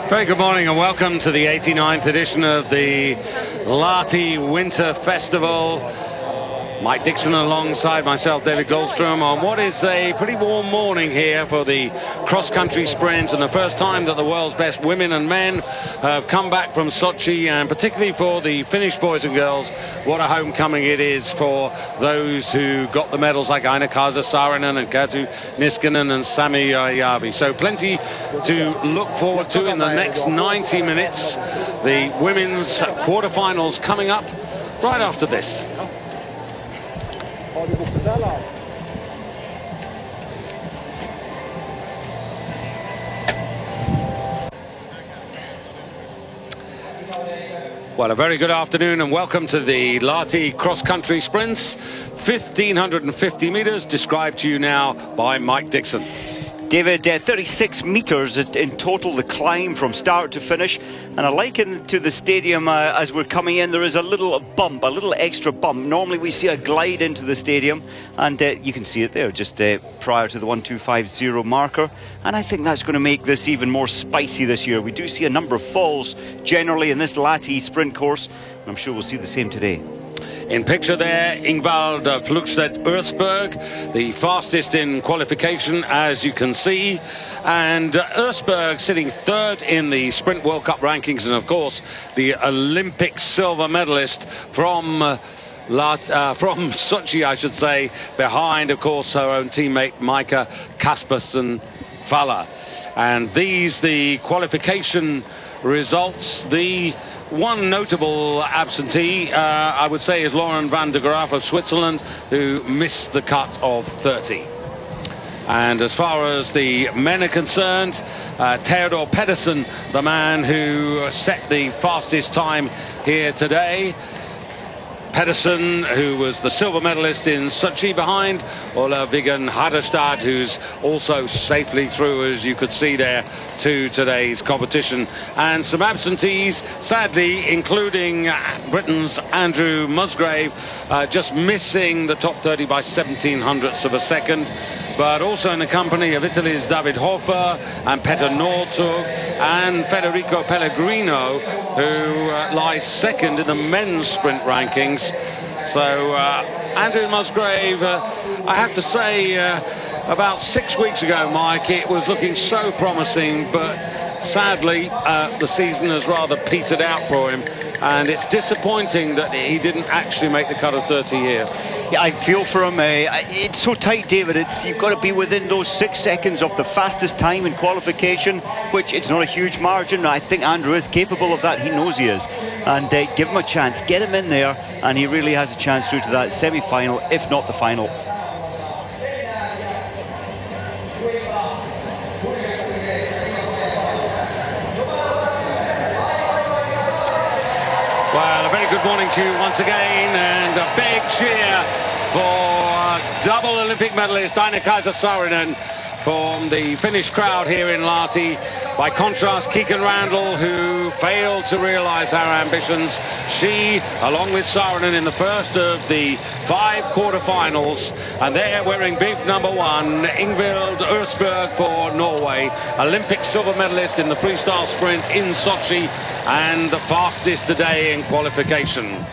Very good morning and welcome to the 89th edition of the Lahti Winter Festival. Mike Dixon alongside myself, David Goldstrom, on what is a pretty warm morning here for the cross-country sprint, and the first time that the world's best women and men have come back from Sochi, and particularly for the Finnish boys and girls, what a homecoming it is for those who got the medals, like Aina-Kaisa Saarinen and Katu Niskanen and Sami Järvi. So plenty to look forward to in the next 90 minutes. The women's quarterfinals coming up right after this. Well, a very good afternoon and welcome to the Lahti cross-country sprints. 1,550 metres, described to you now by Mike Dixon. David, 36 metres in total, the climb from start to finish. And I liken to the stadium as we're coming in, there is a little bump, a little extra bump. Normally we see a glide into the stadium, and you can see it there just prior to the 1250 marker. And I think that's going to make this even more spicy this year. We do see a number of falls generally in this Lahti sprint course, and I'm sure we'll see the same today. In picture there, Ingvald Flugstedt-Ørsberg, the fastest in qualification, as you can see. And Ørsberg sitting third in the Sprint World Cup rankings, and of course, the Olympic silver medalist from Sochi, I should say, behind, of course, her own teammate, Mika Kaspersen-Faller. And these, the qualification results. The one notable absentee, I would say, is Lauren van der Graaf of Switzerland, who missed the cut of 30. And as far as the men are concerned, Theodor Pedersen, the man who set the fastest time here today. Pedersen, who was the silver medalist in Sochi, behind Ola Viggen Haderstad, who's also safely through, as you could see there, to today's competition. And some absentees, sadly, including Britain's Andrew Musgrave, just missing the top 30 by 0.17 of a second. But also in the company of Italy's David Hofer and Petter Northug and Federico Pellegrino, who lies second in the men's sprint rankings. So Andrew Musgrave, I have to say, about 6 weeks ago, Mike, it was looking so promising, but sadly the season has rather petered out for him, and it's disappointing that he didn't actually make the cut of 30 here. Yeah, I feel for him. It's so tight, David. You've got to be within those 6 seconds of the fastest time in qualification, which it's not a huge margin. I think Andrew is capable of that. He knows he is. And give him a chance, get him in there, and he really has a chance through to that semi-final, if not the final. Well, a very good morning to you once again, and a big cheer for double Olympic medalist Aina-Kaisa Saarinen from the Finnish crowd here in Lahti. By contrast, Keegan Randall, who failed to realise her ambitions, she, along with Saarinen, in the first of the 5 quarterfinals, and they're wearing bib number 1, Ingvild Ørsberg for Norway, Olympic silver medalist in the freestyle sprint in Sochi, and the fastest today in qualification.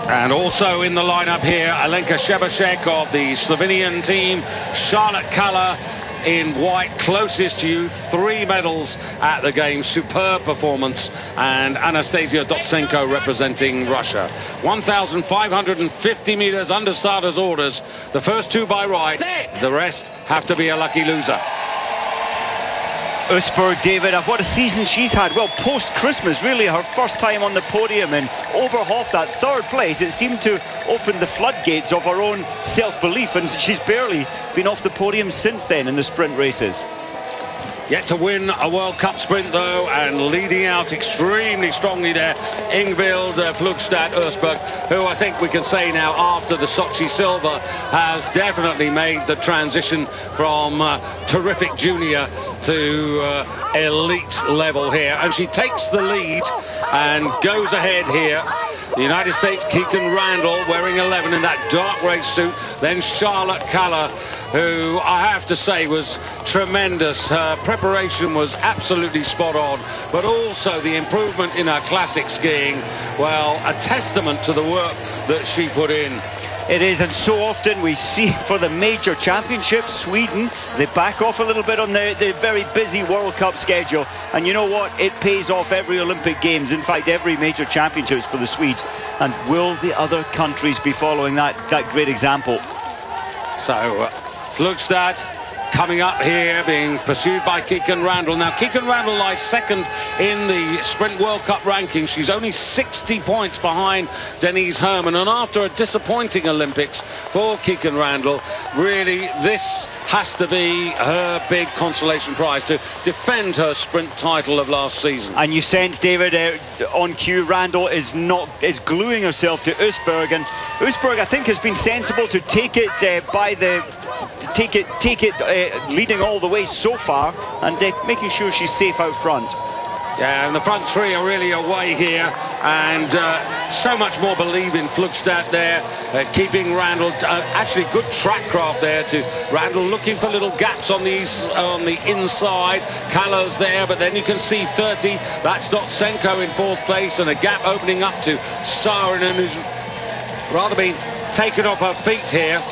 And also in the lineup here, Alenka Šebašek of the Slovenian team, Charlotte Kalla in white, closest to you, 3 medals at the Games, superb performance, and Anastasia Dotsenko representing Russia. 1,550 metres under starters' orders, the first 2 by right, the rest have to be a lucky loser. Ørsberg, David, what a season she's had. Well, post-Christmas, really her first time on the podium, and over half that 3rd place. It seemed to open the floodgates of her own self-belief, and she's barely been off the podium since then in the sprint races. Yet to win a World Cup sprint, though, and leading out extremely strongly there, Ingvild Flugstedt-Ørsberg, who I think we can say now, after the Sochi silver, has definitely made the transition from terrific junior to elite level here. And she takes the lead and goes ahead here The United States, Keegan Randall wearing 11 in that dark race suit. Then Charlotte Kaller, who I have to say was tremendous. Her preparation was absolutely spot on, but also the improvement in her classic skiing, well, a testament to the work that she put in. It is, and so often we see for the major championships, Sweden, they back off a little bit on the very busy World Cup schedule. And you know what? It pays off every Olympic Games, in fact, every major championships for the Swedes. And will the other countries be following that great example? So, Flugstad coming up here, being pursued by Keegan Randall. Now, Keegan Randall lies second in the Sprint World Cup rankings. She's only 60 points behind Denise Herrmann. And after a disappointing Olympics for Keegan Randall, really, this has to be her big consolation prize to defend her sprint title of last season. And you sense, David, on cue, Randall is gluing herself to Usberg. And Usberg, I think, has been sensible to take it leading all the way so far, and making sure she's safe out front. Yeah, and the front three are really away here, and so much more believe in Flugstad there, keeping Randall, actually good track craft there to Randall, looking for little gaps on the inside. Kaller's there, but then you can see 30, that's Dotsenko in fourth place, and a gap opening up to Saarinen, who's rather been taken off her feet here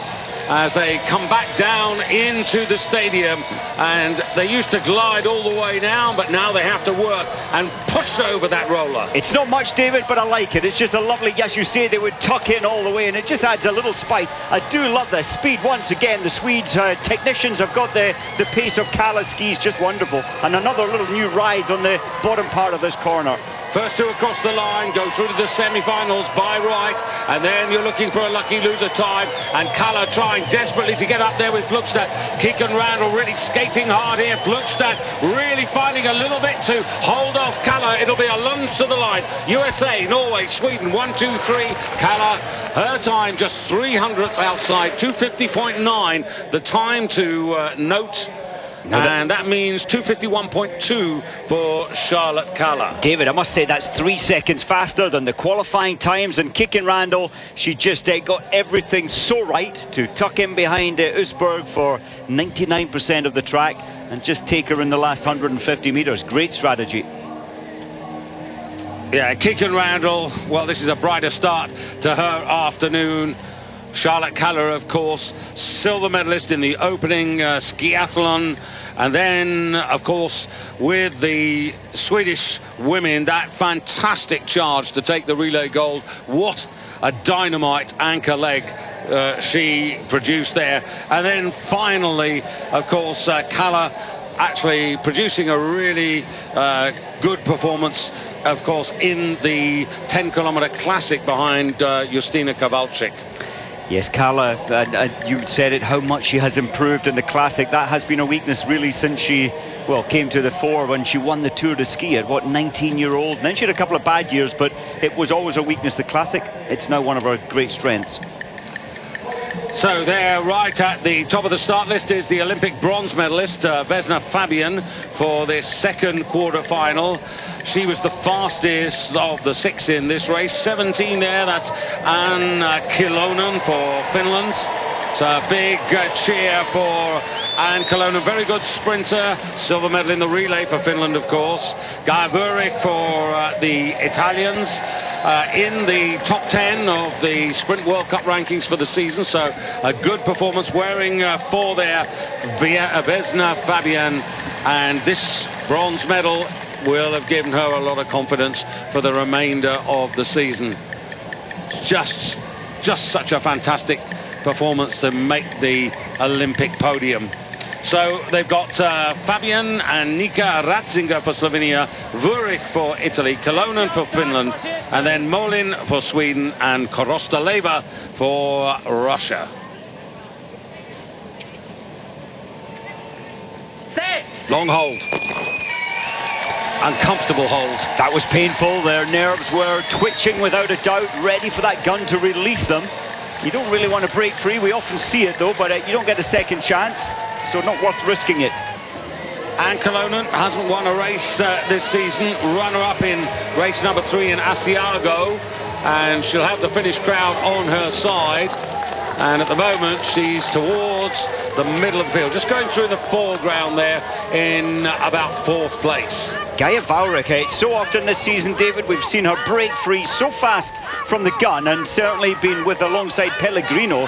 as they come back down into the stadium. And they used to glide all the way down, but now they have to work and push over that roller. It's not much, David, but I like it. It's just a lovely, as you say, they would tuck in all the way, and it just adds a little spice. I do love the speed. Once again, the Swedes technicians have got the pace of Kaller's skis, just wonderful. And another little new rise on the bottom part of this corner. First two across the line, go through to the semi-finals by right, and then you're looking for a lucky loser time, and Kaller trying desperately to get up there with Flugstad. Keegan Randall really skating hard here. Flugstad really finding a little bit to hold off Kaller. It'll be a lunge to the line. USA, Norway, Sweden, 1, 2, 3. Kaller, her time just 300ths outside, 250.9. The time to note. And that means 251.2 for Charlotte Kaller. David, I must say that's 3 seconds faster than the qualifying times. And Keegan Randall, she just got everything so right to tuck in behind Usberg for 99% of the track and just take her in the last 150 meters. Great strategy. Yeah, Keegan Randall, well, this is a brighter start to her afternoon. Charlotte Kaller, of course, silver medalist in the opening skiathlon. And then, of course, with the Swedish women, that fantastic charge to take the relay gold. What a dynamite anchor leg she produced there. And then finally, of course, Kaller actually producing a really good performance, of course, in the 10-kilometer classic behind Justina Kowalczyk. Yes, Kaller, you said it, how much she has improved in the Classic. That has been a weakness really since she, well, came to the fore when she won the Tour de Ski at, what, 19-year-old. And then she had a couple of bad years, but it was always a weakness, the Classic. It's now one of her great strengths. So there, right at the top of the start list, is the Olympic bronze medalist, Vesna Fabian, for this second quarter-final. She was the fastest of the six in this race. 17 there, that's Anne Kilonen for Finland. So a big cheer for Anne Kilonen, very good sprinter. Silver medal in the relay for Finland, of course. Gaia Vurik for the Italians. In the top 10 of the Sprint World Cup rankings for the season, so a good performance wearing for there Vesna Fabian, and this bronze medal will have given her a lot of confidence for the remainder of the season. Just such a fantastic performance to make the Olympic podium. So they've got Fabian and Nika Ratzinger for Slovenia, Vurik for Italy, Kilonen for Finland, and then Molin for Sweden and Korostaleva for Russia. Long hold. Uncomfortable hold. That was painful. Their nerves were twitching without a doubt, ready for that gun to release them. You don't really want to break free. We often see it though, but you don't get a second chance, so not worth risking it. Anne Kilonen hasn't won a race this season. Runner-up in race number 3 in Asiago. and she'll have the Finnish crowd on her side. And at the moment, she's towards the middle of the field, just going through the foreground there in about 4th place. Gaia Vauric, so often this season, David, we've seen her break free so fast from the gun, and certainly been with alongside Pellegrino,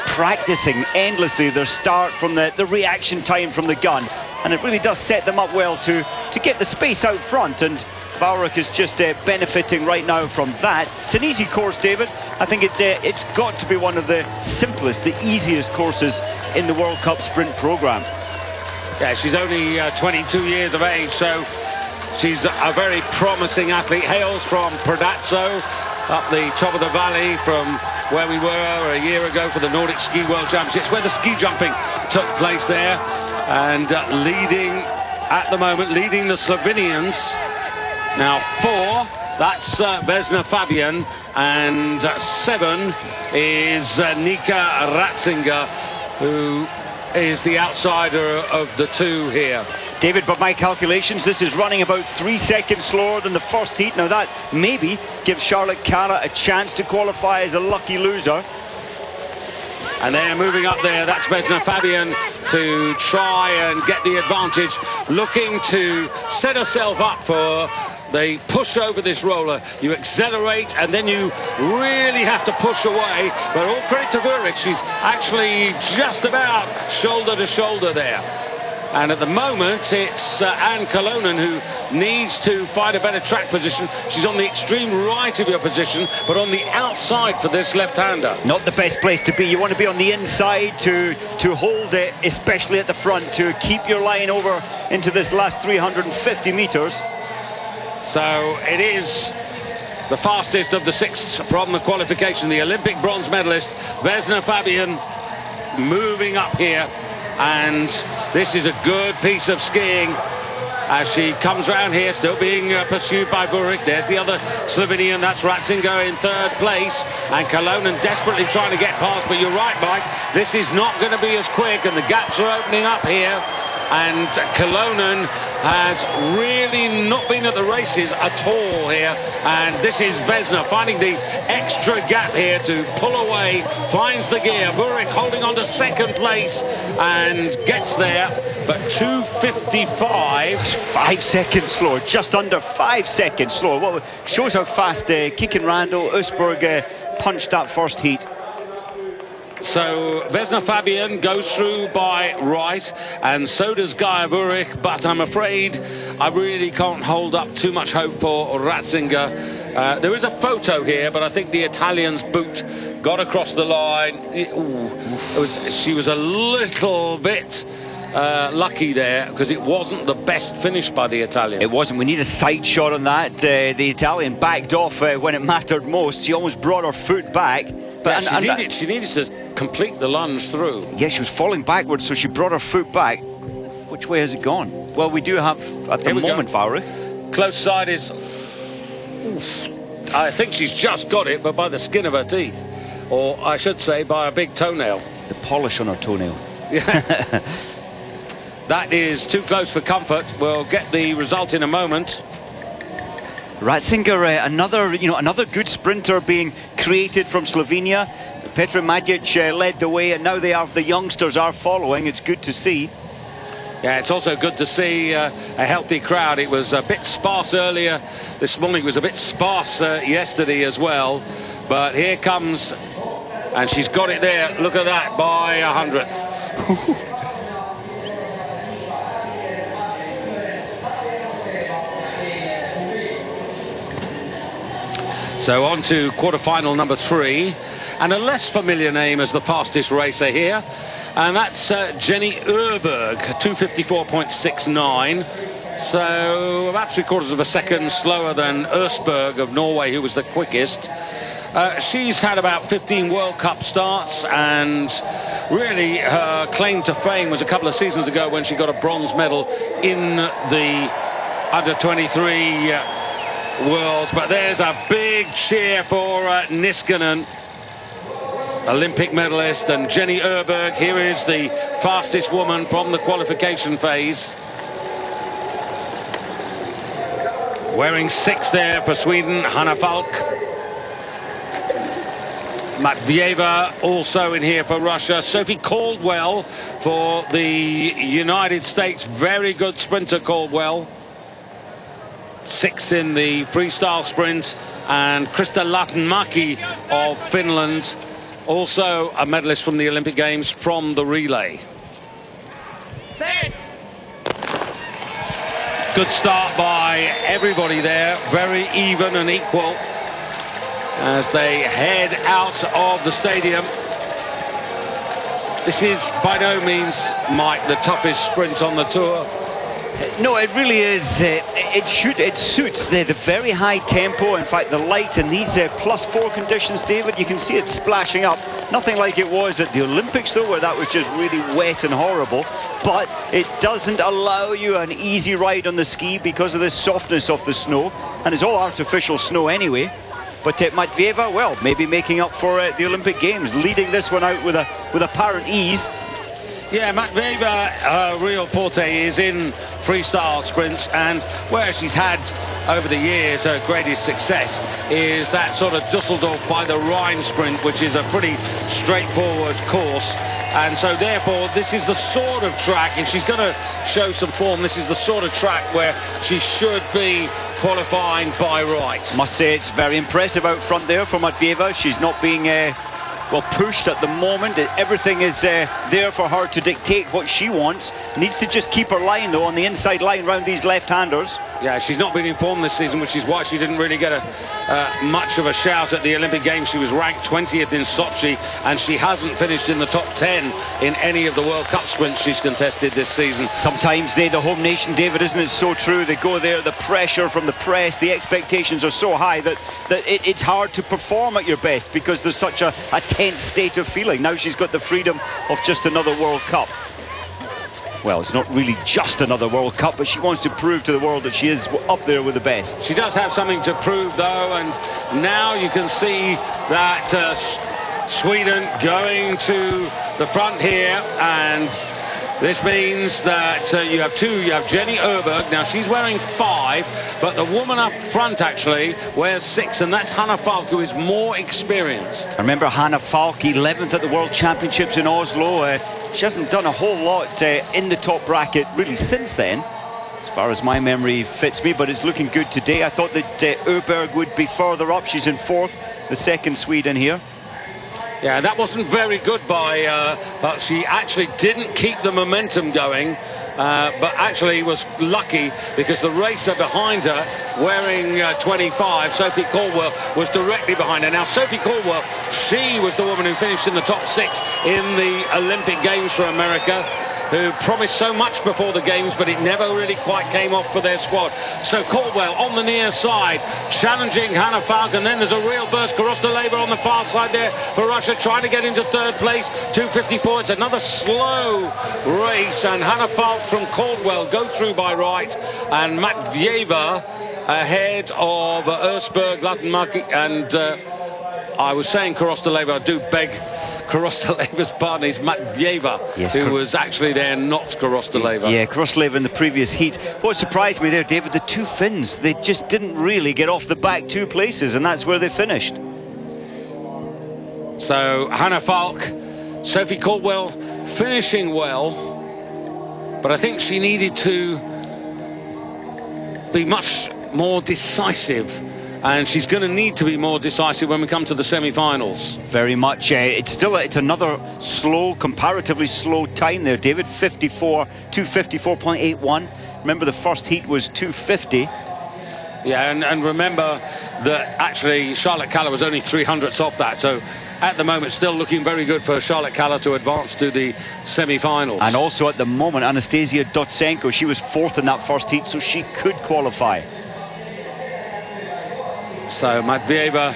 practicing endlessly their start from the reaction time from the gun. And it really does set them up well to get the space out front, and Vauric is just benefiting right now from that. It's an easy course, David. I think it's got to be one of the simplest, the easiest courses in the World Cup sprint programme. Yeah, she's only 22 years of age, so she's a very promising athlete. Hails from Predazzo, up the top of the valley from where we were a year ago for the Nordic Ski World Championships, where the ski jumping took place there. And leading at the moment, leading the Slovenians. Now 4, that's Vesna Fabian, and 7 is Nika Ratzinger, who is the outsider of the 2 here. David, but my calculations, this is running about 3 seconds slower than the first heat. Now that maybe gives Charlotte Cara a chance to qualify as a lucky loser. And they're moving up there. That's Vesna Fabian to try and get the advantage, looking to set herself up for the push over this roller. You accelerate and then you really have to push away. But all credit to Vurik, she's actually just about shoulder to shoulder there. And at the moment, it's Anne Kolonen who needs to find a better track position. She's on the extreme right of your position, but on the outside for this left-hander. Not the best place to be. You want to be on the inside to hold it, especially at the front, to keep your line over into this last 350 metres. So it is the fastest of the 6 from the qualification. The Olympic bronze medalist, Vesna Fabian, moving up here. And this is a good piece of skiing as she comes around here, still being pursued by Vurik. There's the other Slovenian, that's Ratzinger in 3rd place, and Kolonen desperately trying to get past. But you're right, Mike, this is not going to be as quick, and the gaps are opening up here. And Kolonen has really not been at the races at all here. And this is Vesna finding the extra gap here to pull away, finds the gear. Vurik holding on to 2nd place and gets there, but 2:55. 5 seconds slower, just under 5 seconds slower. Well, shows how fast Kikin Randall, Usberg punched that first heat. So Vesna Fabian goes through by right, and so does Gaia Vurik, but I'm afraid I really can't hold up too much hope for Ratzinger. There is a photo here, but I think the Italian's boot got across the line. She was a little bit lucky there, because it wasn't the best finish by the Italian. It wasn't. We need a side shot on that. The Italian backed off when it mattered most. She almost brought her foot back. But she needed to complete the lunge through. Yeah, she was falling backwards, so she brought her foot back. Which way has it gone? Well, we do have, at the moment, Vauric. Close side is... I think she's just got it, but by the skin of her teeth. Or, I should say, by a big toenail. The polish on her toenail. Yeah. That is too close for comfort. We'll get the result in a moment. Ratzinger, another good sprinter being created from Slovenia. Petra Majic led the way, and now the youngsters are following. It's good to see. Yeah, it's also good to see a healthy crowd. It was a bit sparse earlier this morning. It was a bit sparse yesterday as well. But here comes, and she's got it there. Look at that, by a 100th. So on to quarter-final number 3, and a less familiar name as the fastest racer here, and that's Jenny Urberg, 2:54.69. So about 3/4 of a second slower than Østberg of Norway, who was the quickest. She's had about 15 World Cup starts, and really her claim to fame was a couple of seasons ago when she got a bronze medal in the under-23 Worlds. But there's a big cheer for Niskanen, Olympic medalist, and Jenny Urberg. Here is the fastest woman from the qualification phase. Wearing 6 there for Sweden, Hanna Falk. Matvieva also in here for Russia. Sophie Caldwell for the United States. Very good sprinter, Caldwell. 6th in the freestyle sprint. And Krista Lahti of Finland, also a medalist from the Olympic Games from the relay. Set. Good start by everybody there. Very even and equal as they head out of the stadium. This is by no means, Mike, the toughest sprint on the tour. No, it really is. It suits the very high tempo. In fact, the light in these +4 conditions, David, you can see it splashing up. Nothing like it was at the Olympics, though, where that was just really wet and horrible. But it doesn't allow you an easy ride on the ski because of the softness of the snow. And it's all artificial snow anyway. But Matvieva, well, maybe making up for the Olympic Games, leading this one out with apparent ease. Yeah, Matvieva, her real forte is in freestyle sprints, and where she's had over the years her greatest success is that sort of Dusseldorf by the Rhine sprint, which is a pretty straightforward course. And so therefore this is the sort of track, if she's going to show some form, this is the sort of track where she should be qualifying by right. Must say it's very impressive out front there for Matvieva. She's not being well pushed at the moment. Everything is there for her to dictate what she wants. Needs to just keep her line though on the inside line round these left-handers. Yeah, she's not been informed this season, which is why she didn't really get much of a shout at the Olympic Games. She was ranked 20th in Sochi, and she hasn't finished in the top 10 in any of the World Cup sprints she's contested this season. Sometimes the home nation, David, isn't it so true? They go there, the pressure from the press, the expectations are so high that it's hard to perform at your best because there's such a tense state of feeling. Now she's got the freedom of just another World Cup. Well, it's not really just another World Cup, but she wants to prove to the world that she is up there with the best. She does have something to prove, though, and now you can see that Sweden going to the front here, and this means that you have Jenny Öberg. Now she's wearing 5, but the woman up front actually wears 6, and that's Hanna Falk, who is more experienced. I remember Hanna Falk, 11th at the World Championships in Oslo. She hasn't done a whole lot in the top bracket really since then, as far as my memory fits me, but it's looking good today. I thought that Öberg would be further up. She's in 4th, the second Sweden here. Yeah, that wasn't very good but she actually didn't keep the momentum going, but actually was lucky because the racer behind her, wearing 25, Sophie Caldwell, was directly behind her. Now, Sophie Caldwell, she was the woman who finished in the top 6 in the Olympic Games for America, who promised so much before the Games, but it never really quite came off for their squad. So Caldwell on the near side, challenging Hanna Falk, and then there's a real burst. Korostoleva on the far side there for Russia, trying to get into 3rd place, 2:54. It's another slow race, and Hanna Falk from Caldwell go through by right, and Matvieva ahead of Ösberg, Lahti, and I was saying Korostoleva, I do beg Korostoleva's partner is Matvieva, yes, who was actually there, not Korostoleva. Yeah, Korostoleva in the previous heat. What surprised me there, David, the 2 Finns, they just didn't really get off the back 2 places, and that's where they finished. So Hanna Falk, Sophie Caldwell finishing well, but I think she needed to be much more decisive. And she's going to need to be more decisive when we come to the semi-finals. Very much. It's another slow, comparatively slow time there, David. 254.81. Remember, the first heat was 250. Yeah, and remember that actually Charlotte Kalla was only 300ths off that. So at the moment, still looking very good for Charlotte Kalla to advance to the semi-finals. And also at the moment, Anastasia Dotsenko, she was 4th in that first heat, so she could qualify. So Matvieva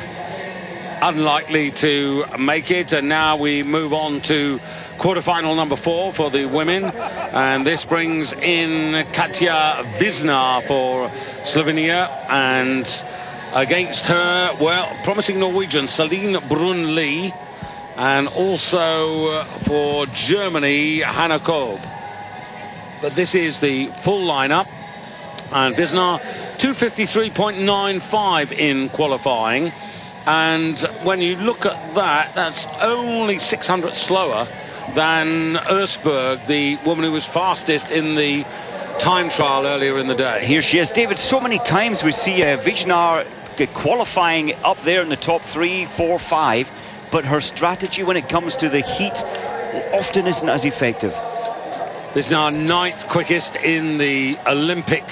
unlikely to make it, and now we move on to quarterfinal number 4 for the women, and this brings in Katja Wisner for Slovenia, and against her, well, promising Norwegian Celine Brunli, and also for Germany, Hannah Kobe. But this is the full lineup, and Wisner 253.95 in qualifying, And when you look at that, that's only 600 slower than Ersberg, the woman who was fastest in the time trial earlier in the day. Here she is, David. So many times we see Vijnar qualifying up there in the top 3, 4, 5, but her strategy when it comes to the heat often isn't as effective. Vijnar 9th quickest in the Olympic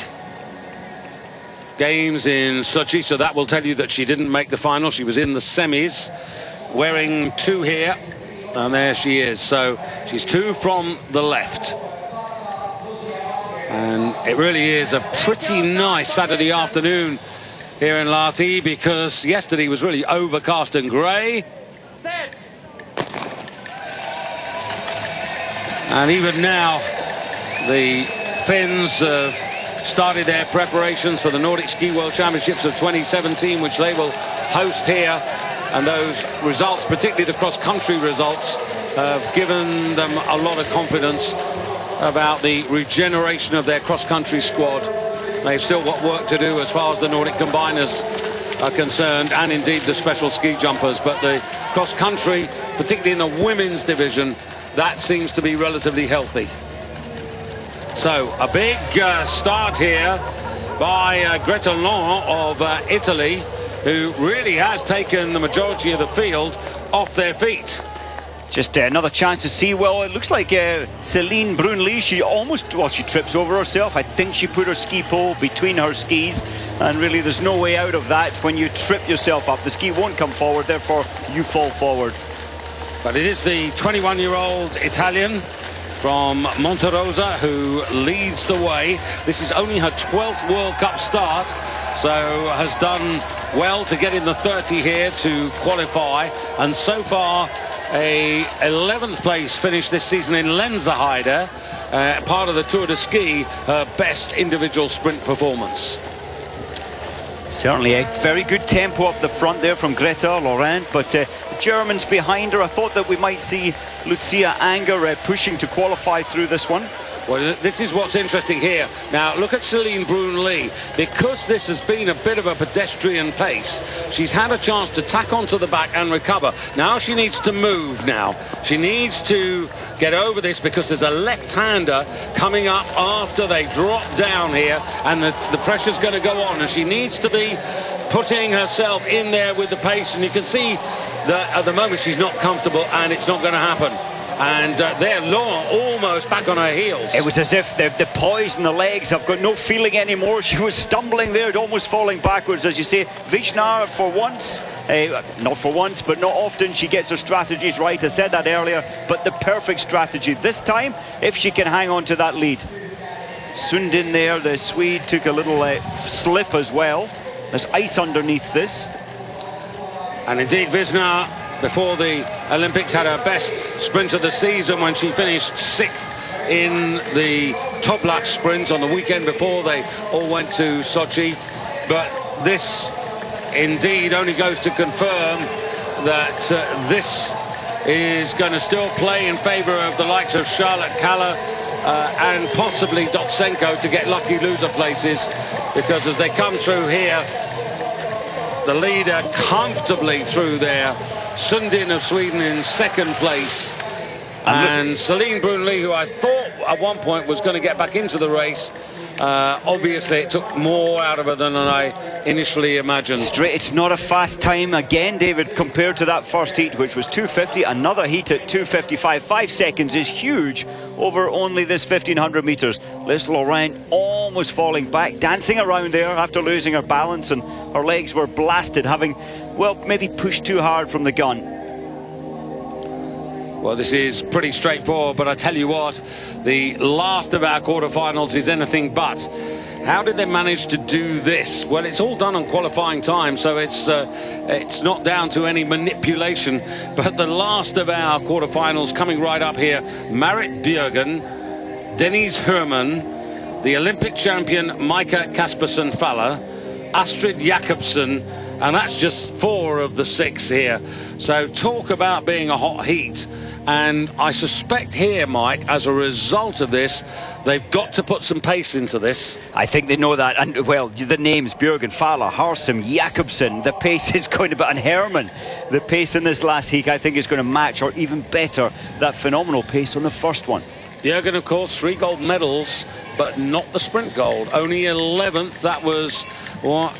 Games in Sochi, so that will tell you that she didn't make the final. She was in the semis, wearing 2 here, and there she is. So she's 2 from the left. And it really is a pretty nice Saturday afternoon here in Lahti, because yesterday was really overcast and grey. Set. And even now, the Finns have started their preparations for the Nordic Ski World Championships of 2017, which they will host here. And those results, particularly the cross-country results, have given them a lot of confidence about the regeneration of their cross-country squad. They've still got work to do as far as the Nordic combiners are concerned, and indeed the special ski jumpers. But the cross-country, particularly in the women's division, that seems to be relatively healthy. So a big start here by Greta Long of Italy, who really has taken the majority of the field off their feet. Just another chance to see. Well, it looks like Celine Brunely, she trips over herself. I think she put her ski pole between her skis, and really there's no way out of that. When you trip yourself up, the ski won't come forward, therefore you fall forward. But it is the 21-year-old Italian from Monterosa who leads the way. This is only her 12th World Cup start, so has done well to get in the 30 here to qualify, and so far a 11th place finish this season in Lenzerheide, part of the Tour de Ski, her best individual sprint performance. Certainly a very good tempo up the front there from Greta Laurent, but the Germans behind her. I thought that we might see Lucia Anger pushing to qualify through this one. Well, this is what's interesting here. Now, look at Celine Brunely. Because this has been a bit of a pedestrian pace, she's had a chance to tack onto the back and recover. Now she needs to move now. She needs to get over this, because there's a left-hander coming up after they drop down here, and the pressure's going to go on, and she needs to be putting herself in there with the pace, and you can see that at the moment she's not comfortable, and it's not going to happen. And there, Laurent almost back on her heels. It was as if the poise in the legs have got no feeling anymore. She was stumbling there, almost falling backwards, as you say. Vijnar, for once, not for once, but not often, she gets her strategies right. I said that earlier, but the perfect strategy this time, if she can hang on to that lead. Sundin there, the Swede, took a little slip as well. There's ice underneath this. And indeed, Vijnar, before the Olympics, had her best sprint of the season when she finished 6th in the Toblach sprint on the weekend before they all went to Sochi. But this indeed only goes to confirm that this is going to still play in favour of the likes of Charlotte Kaller and possibly Dotsenko to get lucky loser places, because as they come through here, the leader comfortably through there, Sundin of Sweden in 2nd place, and Celine Brunely, who I thought at one point was going to get back into the race. Obviously it took more out of her than I initially imagined. It's not a fast time again, David, compared to that first heat, which was 2:50. Another heat at 2:55. 5 seconds is huge over only this 1500 meters. Liz Laurent almost falling back, dancing around there after losing her balance, and her legs were blasted, having, well, maybe pushed too hard from the gun. Well, this is pretty straightforward, but I tell you what, the last of our quarterfinals is anything but. How did they manage to do this? Well, it's all done on qualifying time, so it's not down to any manipulation. But the last of our quarterfinals coming right up here: Marit Bjørgen, Denise Herrmann, the Olympic champion Micah Kaspersen-Faller, Astrid Jakobsen, and that's just 4 of the 6 here. So talk about being a hot heat. And I suspect here, Mike, as a result of this, they've got to put some pace into this. I think they know that, and well, the names Bjørgen, Falla, Harsum, Jakobsen, the pace is going to be, and Herman, the pace in this last heat I think is going to match or even better that phenomenal pace on the first one. Bjørgen, of course, 3 gold medals, but not the sprint gold. Only 11th. That was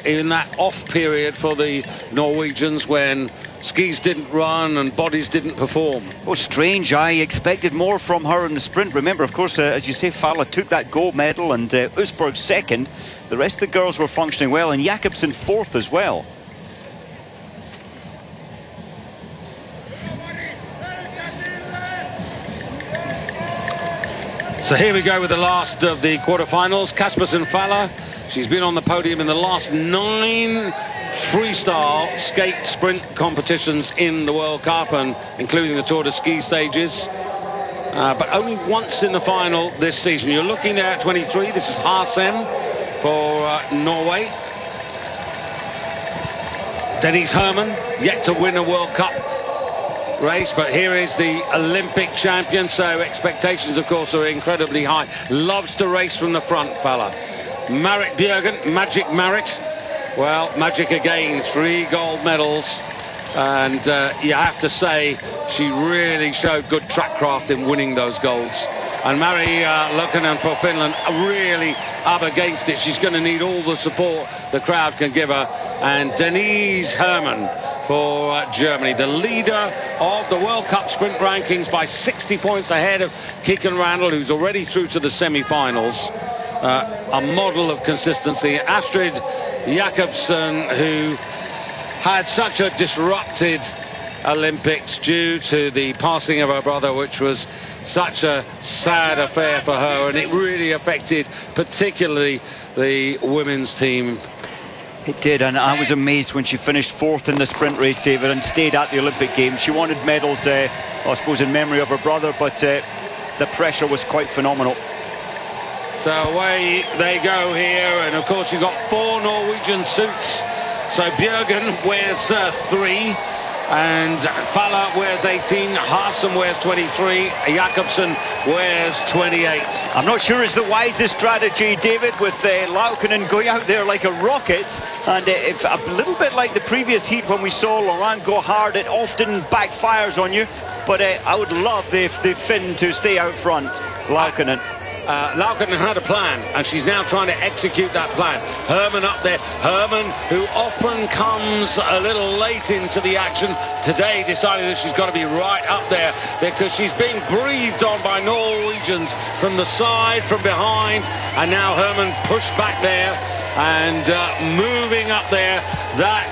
in that off period for the Norwegians when skis didn't run and bodies didn't perform. Oh, strange. I expected more from her in the sprint. Remember, of course, as you say, Falla took that gold medal and Usberg second. The rest of the girls were functioning well, and Jakobsen fourth as well. So here we go with the last of the quarterfinals. Kaspersen Falla. She's been on the podium in the last 9 freestyle skate sprint competitions in the World Cup, and including the Tour de Ski stages, but only once in the final this season. You're looking there at 23. This is Harsem for Norway. Denise Herman, yet to win a World Cup race, but here is the Olympic champion, so expectations of course are incredibly high. Loves to race from the front, Falla. Marit Bjørgen, Magic Marit. Well, Magic again, 3 gold medals, and you have to say she really showed good track craft in winning those golds. And Mari Luukkonen for Finland really up against it. She's going to need all the support the crowd can give her. And Denise Herman for Germany, the leader of the World Cup sprint rankings by 60 points ahead of Kiken Randall, who's already through to the semi-finals. A model of consistency. Astrid Jakobsen, who had such a disrupted Olympics due to the passing of her brother, which was such a sad affair for her, and it really affected particularly the women's team. It did, and I was amazed when she finished fourth in the sprint race, David, and stayed at the Olympic Games. She wanted medals, I suppose, in memory of her brother, but the pressure was quite phenomenal. So away they go here, and of course you've got 4 Norwegian suits. So Bjørgen wears 3, and Falla wears 18, Harsum wears 23, Jakobsen wears 28. I'm not sure it's the wisest strategy, David, with Laukkonen going out there like a rocket, and if a little bit like the previous heat when we saw Laurent go hard, it often backfires on you, but I would love the Finn to stay out front, Laukkonen. Laukkonen had a plan, and she's now trying to execute that plan. Herman up there. Herman, who often comes a little late into the action, today decided that she's got to be right up there because she's being breathed on by Norwegians from the side, from behind, and now Herman pushed back there and moving up there. That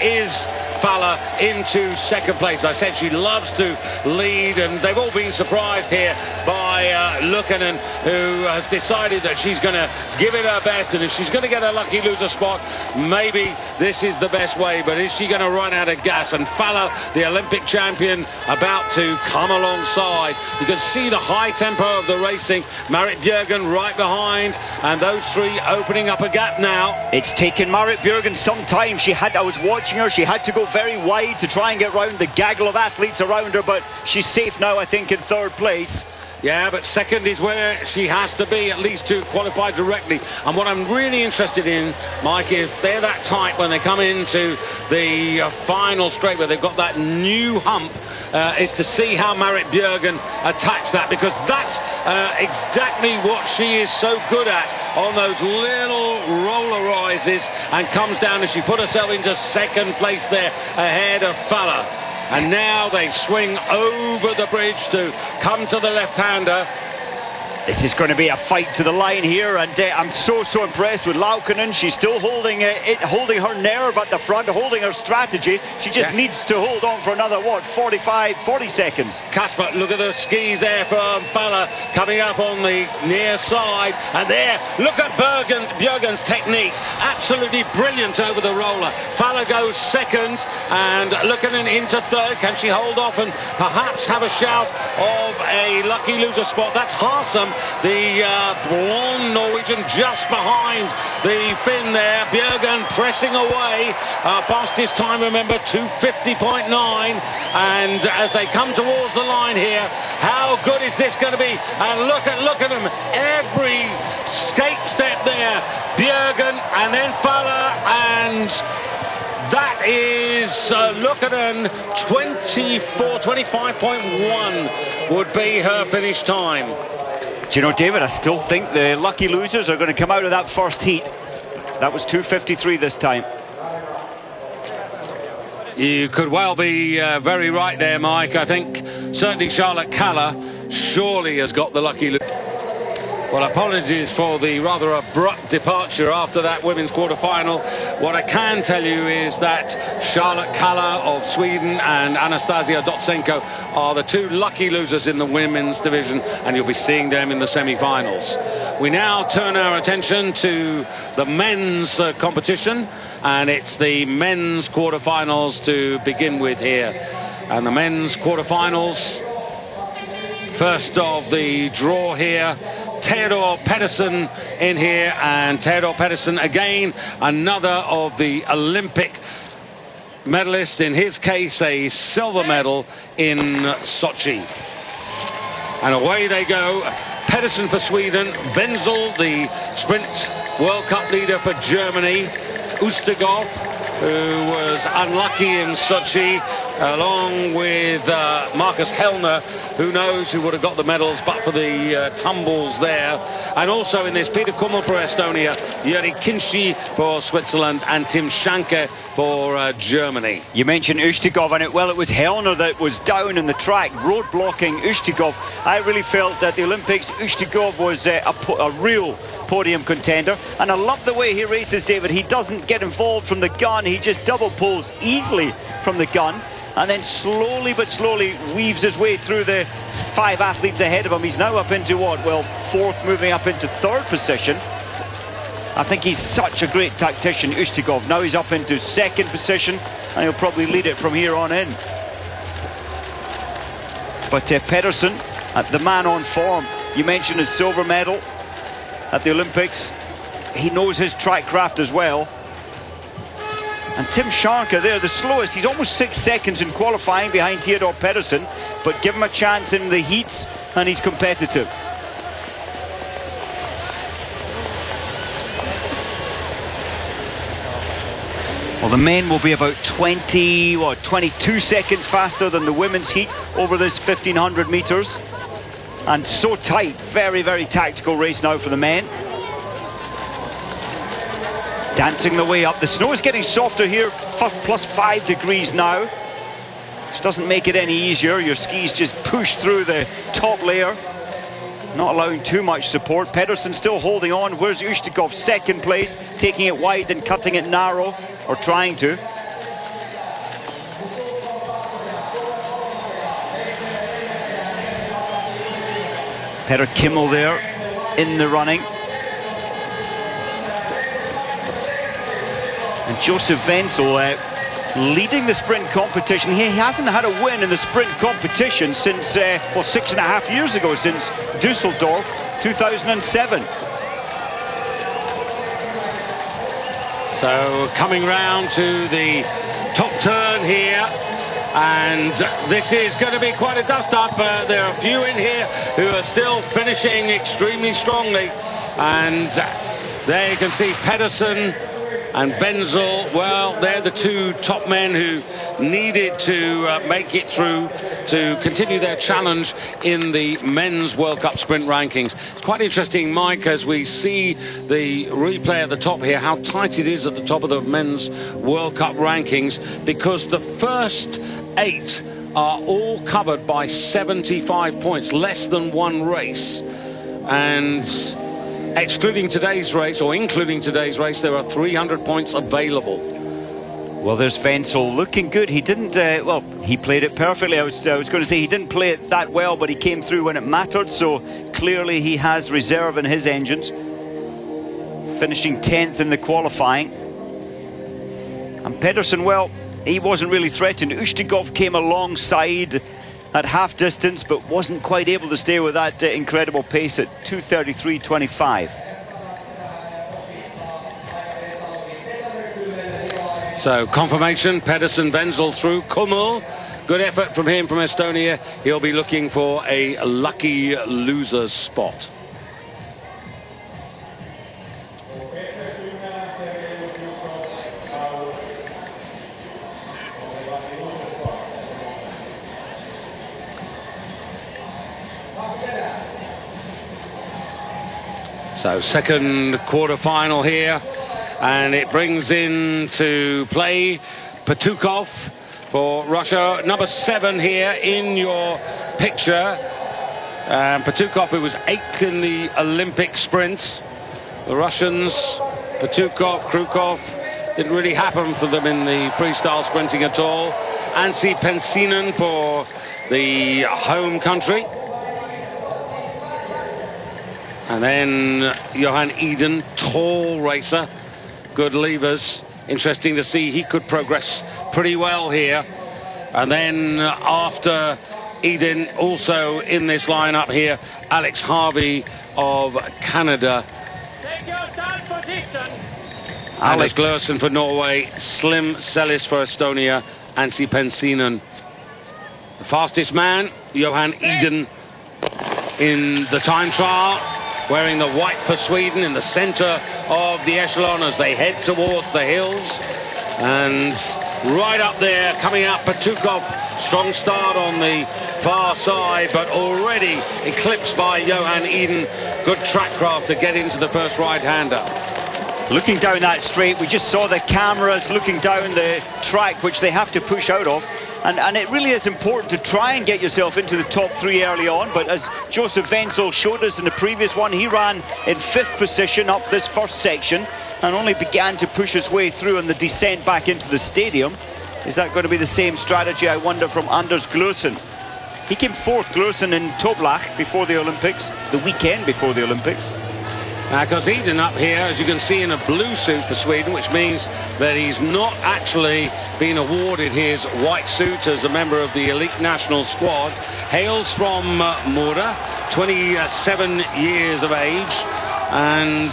is Falla into second place. I said she loves to lead, and they've all been surprised here by Luukkonen, who has decided that she's going to give it her best, and if she's going to get a lucky loser spot, maybe this is the best way. But is she going to run out of gas? And Falla, the Olympic champion, about to come alongside. You can see the high tempo of the racing. Marit Bjørgen right behind, and those 3 opening up a gap now. It's taken Marit Bjørgen some time. I was watching her. She had to go very wide to try and get round the gaggle of athletes around her, but she's safe now, I think, in 3rd place. Yeah, but second is where she has to be, at least to qualify directly. And what I'm really interested in, Mike, if they're that tight when they come into the final straight where they've got that new hump, is to see how Marit Bjørgen attacks that, because that's exactly what she is so good at on those little roller rises, and comes down, and she put herself into second place there ahead of Falla. And now they swing over the bridge to come to the left-hander. This is going to be a fight to the line here, and I'm so impressed with Laukkonen. She's still holding holding her nerve at the front, holding her strategy. She just needs to hold on for another, 40 seconds. Kasper, look at the skis there from Falla coming up on the near side. And there, look at Bjørgen's technique. Absolutely brilliant over the roller. Falla goes second, and Luukkonen into 3rd. Can she hold off and perhaps have a shout of a lucky loser spot? That's Harsum The blonde Norwegian just behind the Finn there. Bjørgen pressing away. Fastest time, remember, 2:50.9. And as they come towards the line here, how good is this going to be? And look at them. Every skate step there. Bjørgen and then Falla, and that is Lukanen 25.1 would be her finish time. Do you know, David, I still think the lucky losers are going to come out of that first heat. That was 2:53 this time. You could well be very right there, Mike. I think certainly Charlotte Kalla surely has got the lucky loser. Well, apologies for the rather abrupt departure after that women's quarter-final. What I can tell you is that Charlotte Kalla of Sweden and Anastasia Dotsenko are the two lucky losers in the women's division, and you'll be seeing them in the semi-finals. We now turn our attention to the men's competition, and it's the men's quarter-finals to begin with here. And the men's quarter-finals, first of the draw here, Theodor Pedersen in here, and Theodor Pedersen again, another of the Olympic medalists, in his case a silver medal in Sochi. And away they go. Pedersen for Sweden, Wenzel, the sprint World Cup leader for Germany, Ustigov, who was unlucky in Sochi, along with Marcus Hellner, who knows who would have got the medals but for the tumbles there. And also in this, Peter Kummel for Estonia, Jüri Kinci for Switzerland, and Tim Schanke for Germany. You mentioned Ustigov, and it was Hellner that was down in the track, road blocking Ustigov. I really felt that the Olympics, Ustigov was a real podium contender, and I love the way he races, David. He doesn't get involved from the gun, he just double pulls easily from the gun, and then slowly but slowly weaves his way through the 5 athletes ahead of him. He's now up into what? Well, 4th, moving up into 3rd position. I think he's such a great tactician, Ustigov. Now he's up into 2nd position, and he'll probably lead it from here on in. But Pedersen, the man on form, you mentioned his silver medal at the Olympics. He knows his track craft as well. And Tim Schanke there, the slowest. He's almost 6 seconds in qualifying behind Theodor Pedersen, but give him a chance in the heats and he's competitive. Well, the men will be about 22 seconds faster than the women's heat over this 1500 meters. And so tight, very, very tactical race now for the men. Dancing the way up. The snow is getting softer here, plus 5 degrees now, which doesn't make it any easier. Your skis just push through the top layer, not allowing too much support. Pedersen still holding on. Where's Ustigov? 2nd place, taking it wide and cutting it narrow, or trying to. Peter Kimmel there in the running. And Josef Wenzel leading the sprint competition. He hasn't had a win in the sprint competition since, well, 6.5 years ago, since Düsseldorf, 2007. So coming round to the top turn here, and this is going to be quite a dust-up. There are a few in here who are still finishing extremely strongly, and there you can see Pedersen and Wenzel. Well, they're the 2 top men who needed to make it through to continue their challenge in the men's World Cup sprint rankings. It's quite interesting, Mike, as we see the replay at the top here, how tight it is at the top of the men's World Cup rankings, because the first 8 are all covered by 75 points, less than 1 race. And excluding today's race, or including today's race, there are 300 points available. Well, there's Wenzel looking good. He didn't, well, he played it perfectly. I was going to say he didn't play it that well, but he came through when it mattered, so clearly he has reserve in his engines. Finishing 10th in the qualifying. And Pedersen, well, he wasn't really threatened. Ustigov came alongside at half distance, but wasn't quite able to stay with that incredible pace at 2:33.25. So confirmation, Pedersen, Wenzel through, Kummel. Good effort from him from Estonia. He'll be looking for a lucky loser's spot. So second quarter-final here, and it brings into play Petukov for Russia, number 7 here in your picture. Petukov, who was 8th in the Olympic sprint. The Russians, Petukov, Krukov, didn't really happen for them in the freestyle sprinting at all. Anssi Pensinen for the home country. And then Johan Eden, tall racer, good levers. Interesting to see, he could progress pretty well here. And then after Eden, also in this lineup here, Alex Harvey of Canada. Take your start position. Alex Glursen for Norway, Slim Sellis for Estonia, Anssi Pensinen. The fastest man, Johan Eden, in the time trial, wearing the white for Sweden in the center of the echelon as they head towards the hills. And right up there, coming out, Petukov, strong start on the far side, but already eclipsed by Johan Eden. Good track craft to get into the first right-hander. Looking down that straight, we just saw the cameras looking down the track, which they have to push out of. And it really is important to try and get yourself into the top 3 early on. But as Joseph Wenzel showed us in the previous one, he ran in 5th position up this first section and only began to push his way through on the descent back into the stadium. Is that going to be the same strategy, I wonder, from Anders Glursen? He came 4th, Glursen, in Toblach before the Olympics, the weekend before the Olympics. Because Eden up here, as you can see, in a blue suit for Sweden, which means that he's not actually been awarded his white suit as a member of the elite national squad. Hails from Mora, 27 years of age, and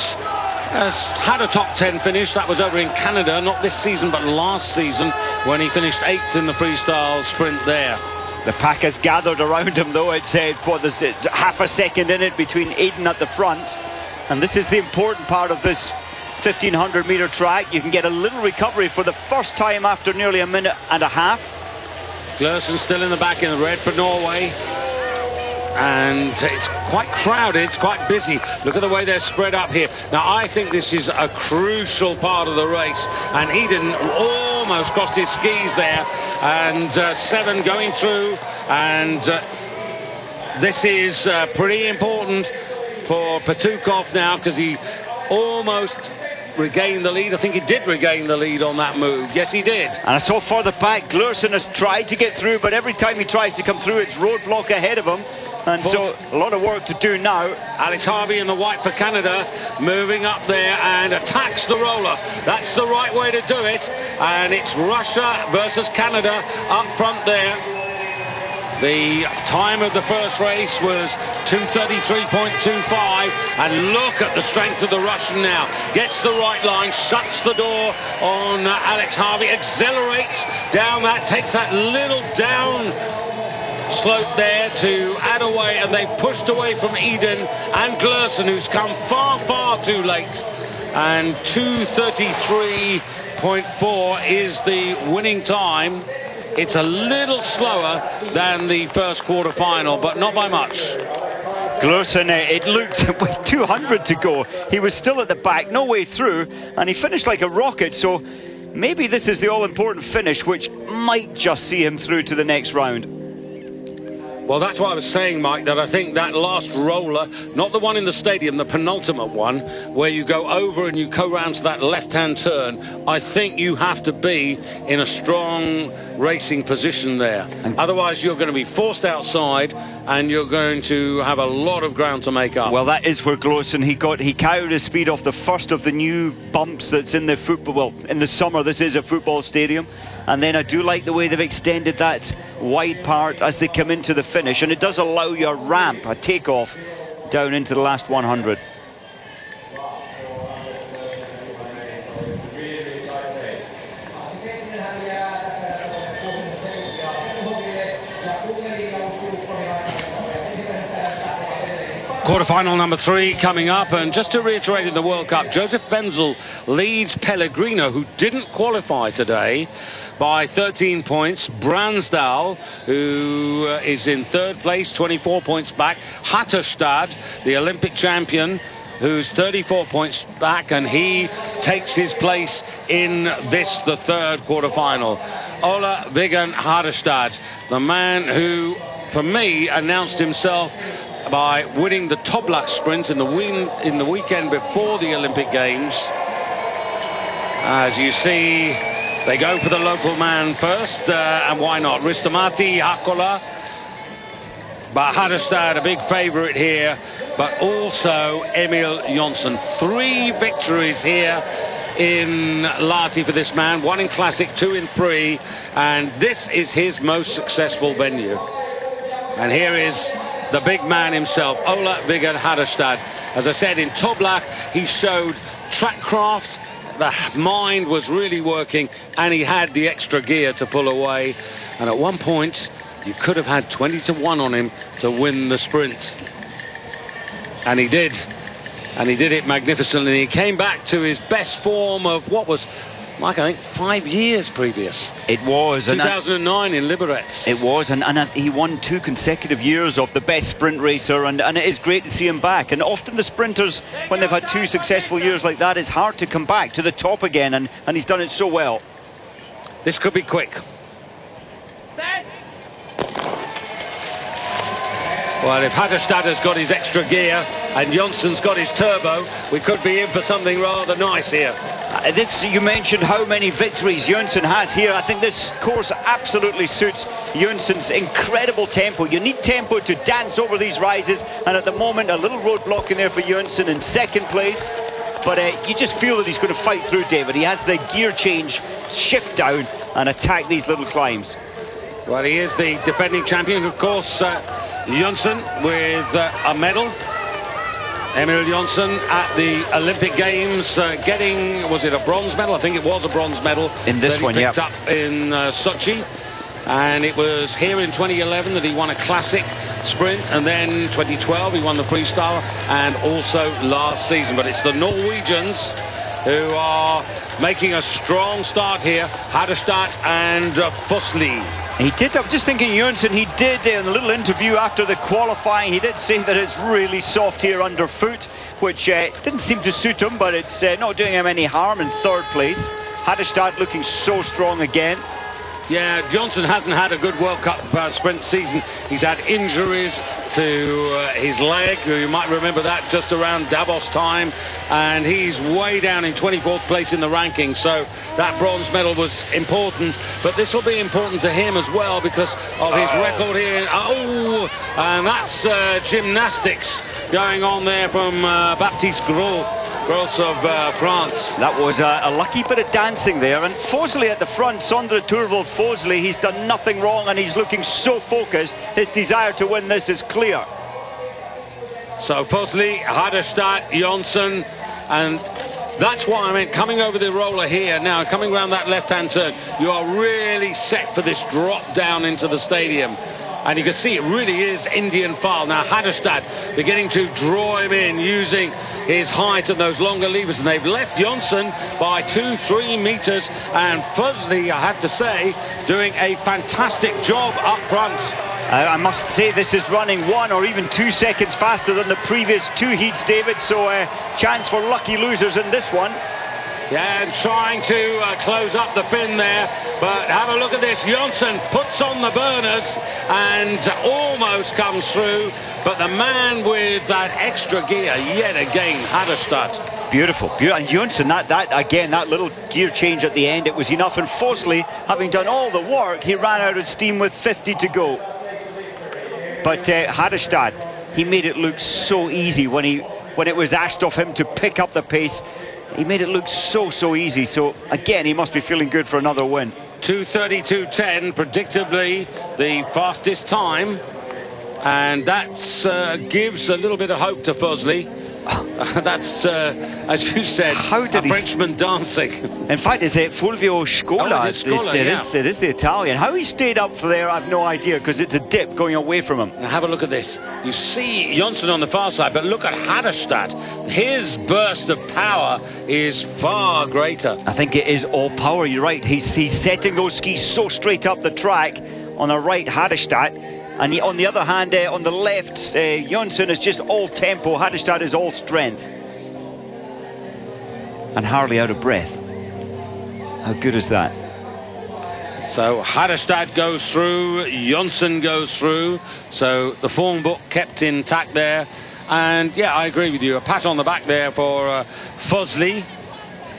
has had a top 10 finish. That was over in Canada, not this season, but last season, when he finished 8th in the freestyle sprint there. The pack has gathered around him, though. It's half a second in it between Eden at the front. And this is the important part of this 1,500-meter track. You can get a little recovery for the first time after nearly a minute and a half. Glursen still in the back in the red for Norway. And it's quite crowded, it's quite busy. Look at the way they're spread up here. Now, I think this is a crucial part of the race. And Eden almost crossed his skis there. And 7 going through. And this is pretty important for Petukov now, because he almost regained the lead. I think he did regain the lead on that move. Yes, he did. And so further back, Glursen has tried to get through, but every time he tries to come through, it's roadblock ahead of him. And so a lot of work to do now. Alex Harvey in the white for Canada, moving up there and attacks the roller. That's the right way to do it. And it's Russia versus Canada up front there. The time of the first race was 2:33.25, and look at the strength of the Russian now. Gets the right line, shuts the door on Alex Harvey, accelerates down that, takes that little down slope there to add away, and they've pushed away from Eden and Glursen, who's come far, far too late. And 2:33.4 is the winning time. It's a little slower than the first quarter-final, but not by much. Glursen, it looked, with 200 to go, he was still at the back, no way through, and he finished like a rocket, so maybe this is the all-important finish, which might just see him through to the next round. Well, that's what I was saying, Mike, that I think that last roller, not the one in the stadium, the penultimate one, where you go over and you go round to that left-hand turn, I think you have to be in a strong racing position there. Otherwise, you're going to be forced outside and you're going to have a lot of ground to make up. Well, that is where Glowson, he carried his speed off the first of the new bumps that's in the football. Well, in the summer, this is a football stadium. And then I do like the way they've extended that wide part as they come into the finish. And it does allow you a ramp, a takeoff down into the last 100. Quarterfinal number 3 coming up, and just to reiterate, in the World Cup, Joseph Wenzel leads Pellegrino, who didn't qualify today, by 13 points. Bransdal, who is in 3rd place, 24 points back. Hatterstad, the Olympic champion, who's 34 points back, and he takes his place in this, the 3rd quarterfinal. Ola Vigan Hatterstad, the man who, for me, announced himself by winning the Toblach sprint in the weekend before the Olympic Games. As you see, they go for the local man first, and why not? Ristomati, Hakola, but Hatterstad a big favourite here, but also Emil Jonsson. 3 victories here in Lahti for this man, 1 in Classic, 2 in Free, and this is his most successful venue. And here is the big man himself, Ola Vigan Hatterstad. As I said, in Toblach, he showed track craft, the mind was really working, and he had the extra gear to pull away. And at one point, you could have had 20-1 on him to win the sprint. And he did. And he did it magnificently. He came back to his best form of what was, Mike, I think 5 years previous. It was 2009 in Liberec. It was, and he won 2 consecutive years of the best sprint racer, and it is great to see him back. And often the sprinters, when they've had 2 successful years like that, it's hard to come back to the top again, and he's done it so well. This could be quick. Set. Well, if Hatterstad has got his extra gear and Jonsson's got his turbo, we could be in for something rather nice here. You mentioned how many victories Jonsson has here. I think this course absolutely suits Jonsson's incredible tempo. You need tempo to dance over these rises, and at the moment a little roadblock in there for Jonsson in 2nd place. But you just feel that he's going to fight through, David. He has the gear change, shift down and attack these little climbs. Well, he is the defending champion, of course. Jonsson with a medal. Emil Jonsson at the Olympic Games getting, was it a bronze medal? I think it was a bronze medal. In this one, yeah. Picked up in Sochi. And it was here in 2011 that he won a classic sprint, and then 2012 he won the freestyle, and also last season. But it's the Norwegians who are making a strong start here, Hatterstad and Fosli. He did, I'm just thinking, Jonsson, he did in a little interview after the qualifying, he did say that it's really soft here underfoot, which didn't seem to suit him, but it's not doing him any harm in 3rd place. Hatterstad looking so strong again. Yeah, Jonsson hasn't had a good World Cup sprint season. He's had injuries to his leg. You might remember that just around Davos time. And he's way down in 24th place in the ranking. So that bronze medal was important. But this will be important to him as well because of his record here. And that's gymnastics going on there from Baptiste Gros of France. That was a lucky bit of dancing there, and Fosli at the front, Sondre Turvold Fosli, he's done nothing wrong and he's looking so focused. His desire to win this is clear. So Fosli, Hatterstad, Jonsson, and that's what I meant, coming over the roller here now, coming around that left-hand turn, you are really set for this drop down into the stadium. And you can see it really is Indian file. Now Hatterstad beginning to draw him in using his height and those longer levers, and they've left Jonsson by 2-3 meters, and Fosli, I have to say, doing a fantastic job up front. I must say this is running 1 or even 2 seconds faster than the previous 2 heats, David, so chance for lucky losers in this one. Yeah, and trying to close up the fin there. But have a look at this. Jonsson puts on the burners and almost comes through. But the man with that extra gear, yet again, Hadderstad. Beautiful, beautiful. And Jonsson, that little gear change at the end, it was enough. And Fosley, having done all the work, he ran out of steam with 50 to go. But Hadderstad, he made it look so easy when it was asked of him to pick up the pace. He made it look so easy. So again, he must be feeling good for another win. 2:32.10, predictably the fastest time, and that gives a little bit of hope to Fosley. That's, as you said, a Frenchman dancing. In fact, it's Fulvio Scola. It is the Italian. How he stayed up for there, I've no idea, because it's a dip going away from him. Now have a look at this. You see Jonsson on the far side, but look at Hadderstad. His burst of power is far greater. I think it is all power. You're right. He's setting those skis so straight up the track on the right, Hadderstad. And on the other hand, on the left, Jonsson is just all tempo. Hadderstad is all strength. And hardly out of breath. How good is that? So Hadderstad goes through, Jonsson goes through. So the form book kept intact there. And yeah, I agree with you. A pat on the back there for Fosley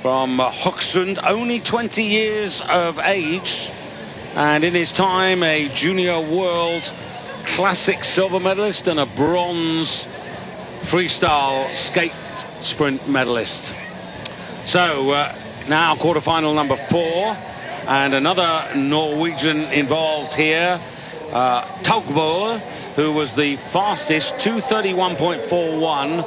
from Hoksund. Only 20 years of age. And in his time, a junior world classic silver medalist and a bronze freestyle skate sprint medalist. So now quarterfinal number 4, and another Norwegian involved here, Taugvoll, who was the fastest, 2:31.41.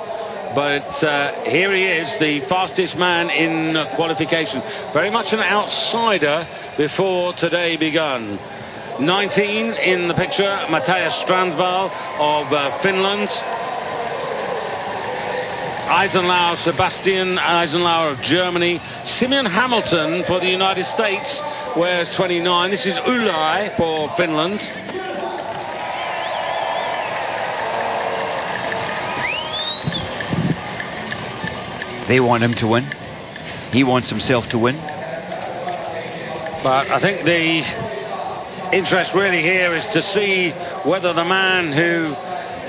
But here he is, the fastest man in qualification. Very much an outsider before today begun. 19 in the picture, Matthias Strandvall of Finland. Eisenlohr, Sebastian Eisenlohr of Germany. Simeon Hamilton for the United States wears 29. This is Ulai for Finland. They want him to win. He wants himself to win. But I think the interest really here is to see whether the man who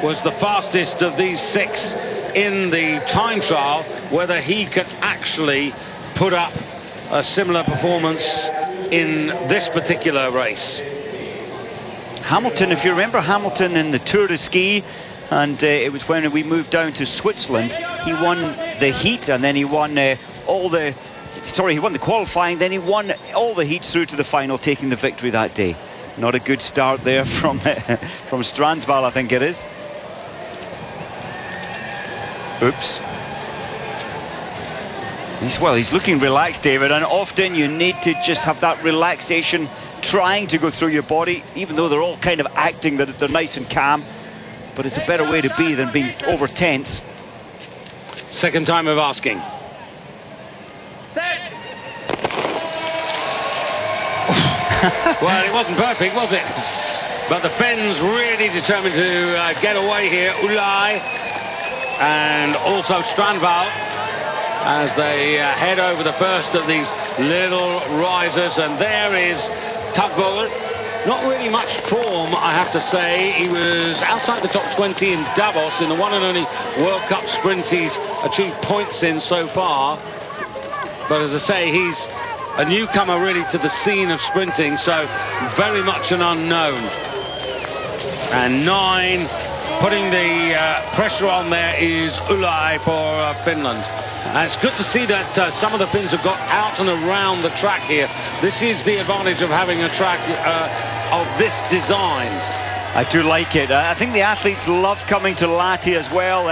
was the fastest of these 6 in the time trial, whether he can actually put up a similar performance in this particular race. Hamilton, if you remember Hamilton in the Tour de Ski, and it was when we moved down to Switzerland, he won the heat, and then he won he won the qualifying, then he won all the heats through to the final, taking the victory that day. Not a good start there from Strandsvall, I think it is. Oops. He's looking relaxed, David, and often you need to just have that relaxation trying to go through your body, even though they're all kind of acting that they're nice and calm. But it's a better way to be than being over tense. Second time of asking. Set. Well, it wasn't perfect, was it? But the Finns really determined to get away here. Ulai and also Strandvall as they head over the first of these little risers. And there is Taugvoll. Not really much form, I have to say. He was outside the top 20 in Davos in the one and only World Cup sprint he's achieved points in so far. But as I say, he's a newcomer really to the scene of sprinting, so very much an unknown. And 9, putting the pressure on there, is Ulai for Finland. And it's good to see that some of the Finns have got out and around the track here. This is the advantage of having a track of this design. I do like it. I think the athletes love coming to Lahti as well.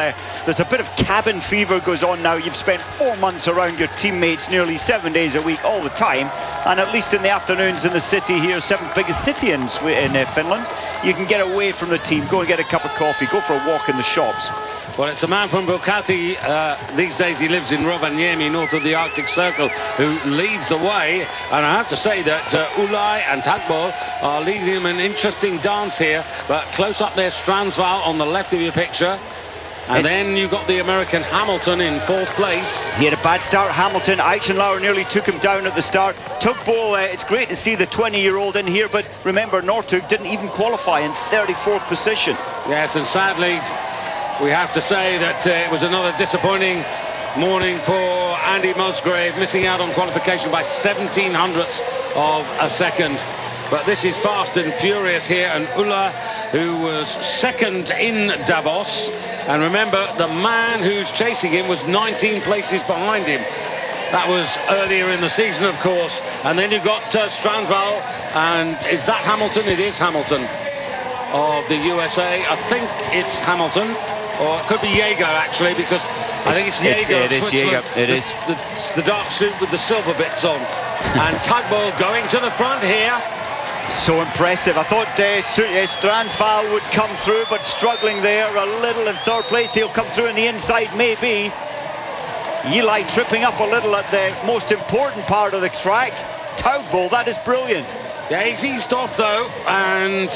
There's a bit of cabin fever goes on now. You've spent 4 months around your teammates nearly 7 days a week all the time. And at least in the afternoons in the city here, 7th biggest city in Finland, you can get away from the team, go and get a cup of coffee, go for a walk in the shops. Well, it's a man from Vuokatti. These days he lives in Rovaniemi, north of the Arctic Circle, who leads the way. And I have to say that Ulai and Taugvoll are leading him an interesting dance here. But close up there, Strandsvall on the left of your picture. And then you got the American Hamilton in 4th place. He had a bad start, Hamilton. Eichenlauer nearly took him down at the start. Tugbowl, it's great to see the 20-year-old in here, but remember, Northug didn't even qualify in 34th position. Yes, and sadly, we have to say that it was another disappointing morning for Andy Musgrave, missing out on qualification by 0.17 of a second. But this is fast and furious here, and Ulla, who was second in Davos, and remember, the man who's chasing him was 19 places behind him. That was earlier in the season, of course. And then you've got Strandval, and is that Hamilton? It is Hamilton of the USA. I think it's Hamilton, or it could be Jaeger, actually, because I think it's Jaeger of Switzerland. It is. It's the dark suit with the silver bits on. And Tugbowl going to the front here. So impressive. I thought Strandsval would come through, but struggling there a little in 3rd place. He'll come through in the inside, maybe. Eli tripping up a little at the most important part of the track. Tugbowl, that is brilliant. Yeah, he's eased off though, and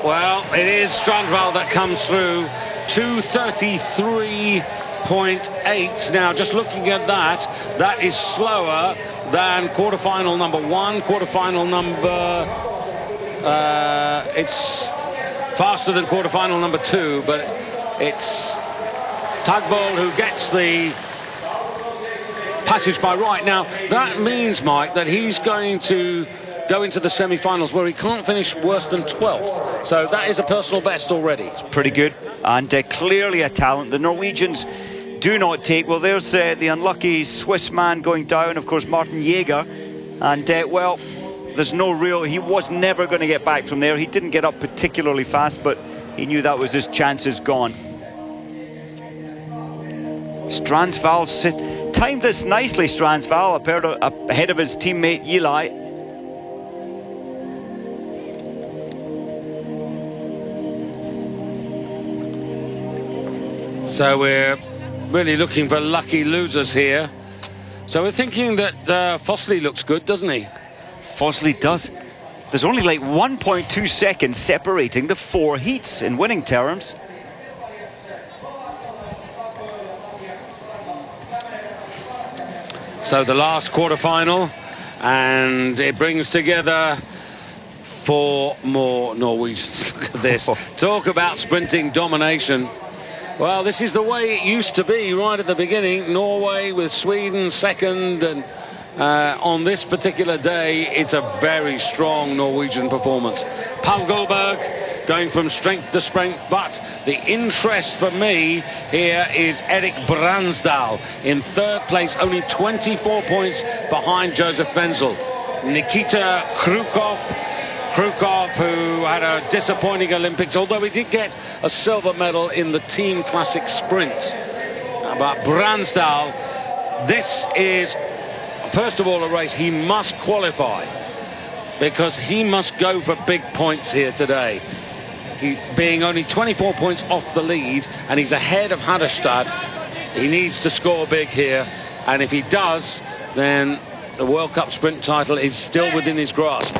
well, it is Strandval that comes through. 2:33.8. Now, just looking at that, that is slower than quarterfinal number 1, quarterfinal number... it's faster than quarterfinal number 2, but it's Tugbowl who gets the passage by right. Now, that means, Mike, that he's going to go into the semi-finals where he can't finish worse than 12th. So that is a personal best already. It's pretty good, and clearly a talent. The Norwegians do not take. Well, there's the unlucky Swiss man going down, of course, Martin Jaeger, and well, there's no real, he was never going to get back from there. He didn't get up particularly fast, but he knew that was his chances gone. Strandsval timed this nicely, Strandsval, ahead of his teammate Eli. So we're really looking for lucky losers here. So we're thinking that Fossley looks good, doesn't he? Fossley does. There's only like 1.2 seconds separating the 4 heats in winning terms. So the last quarterfinal, and it brings together 4 more Norwegians. Look at this. Talk about sprinting domination. Well, this is the way it used to be right at the beginning. Norway with Sweden second, and on this particular day, it's a very strong Norwegian performance. Paul Goldberg going from strength to strength, but the interest for me here is Erik Bransdal in 3rd place, only 24 points behind Josef Wenzel. Nikita Krukov, who had a disappointing Olympics, although he did get a silver medal in the team classic sprint. But Bransdal, this is, first of all, a race he must qualify, because he must go for big points here today. He being only 24 points off the lead, and he's ahead of Hadderstad. He needs to score big here, and if he does, then the World Cup sprint title is still within his grasp.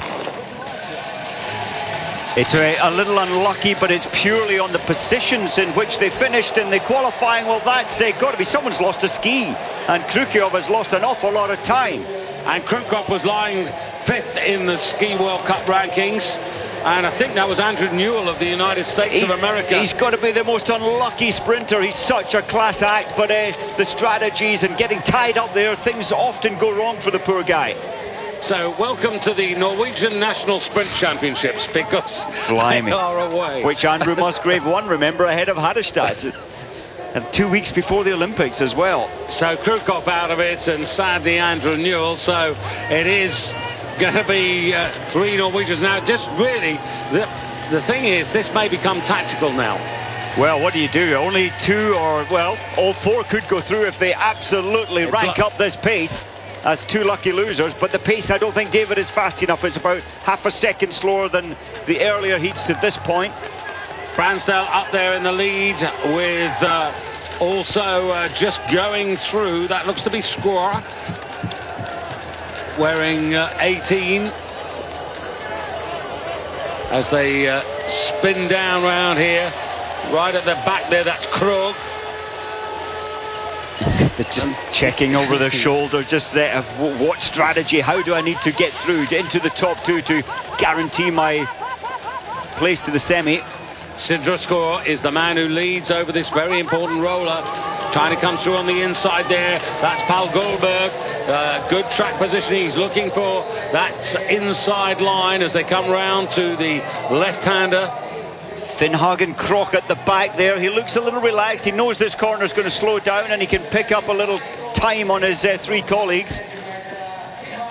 It's a little unlucky, but it's purely on the positions in which they finished in the qualifying. Well, that's got to be, someone's lost a ski, and Krukov has lost an awful lot of time. And Krukov was lying 5th in the Ski World Cup rankings, and I think that was Andrew Newell of the United States of America. He's got to be the most unlucky sprinter. He's such a class act, but the strategies and getting tied up there, things often go wrong for the poor guy. So welcome to the Norwegian National Sprint Championships, because Blimey. they are away. Which Andrew Musgrave won, remember, ahead of Hadderstad. And 2 weeks before the Olympics as well. So Krukov out of it, and sadly Andrew Newell. So it is going to be 3 Norwegians now. Just really, the thing is, this may become tactical now. Well, what do you do? Only 2, or, well, all 4 could go through if they absolutely rank up this pace as 2 lucky losers. But the pace, I don't think, David, is fast enough. It's about half a second slower than the earlier heats to this point. Bransdal up there in the lead with also just going through. That looks to be Skora, wearing 18 as they spin down round here. Right at the back there, that's Krog. They're just checking over their shoulder, just there, what strategy, how do I need to get through into the top two to guarantee my place to the semi. Sindre Skor is the man who leads over this very important roller, trying to come through on the inside there. That's Paul Goldberg. Good track position. He's looking for that inside line as they come round to the left-hander. Finnhagen Krok at the back there. He looks a little relaxed. He knows this corner is going to slow down and he can pick up a little time on his three colleagues.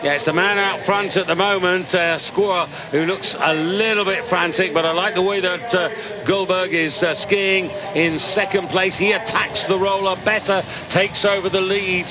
Yeah, it's the man out front at the moment, Skor, who looks a little bit frantic, but I like the way that Goldberg is skiing in second place. He attacks the roller better, takes over the lead.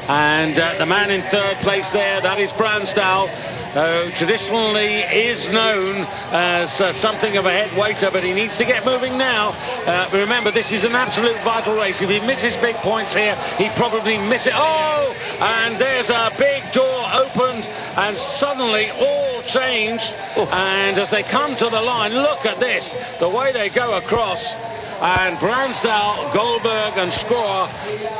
And the man in third place there, that is Bransdal, who traditionally is known as something of a head waiter, but he needs to get moving now. But remember, this is an absolute vital race. If he misses big points here, he probably miss it. Oh, and there's a big door opened, and suddenly all changed. And as they come to the line, look at this, the way they go across. And Bransdal, Goldberg and Skor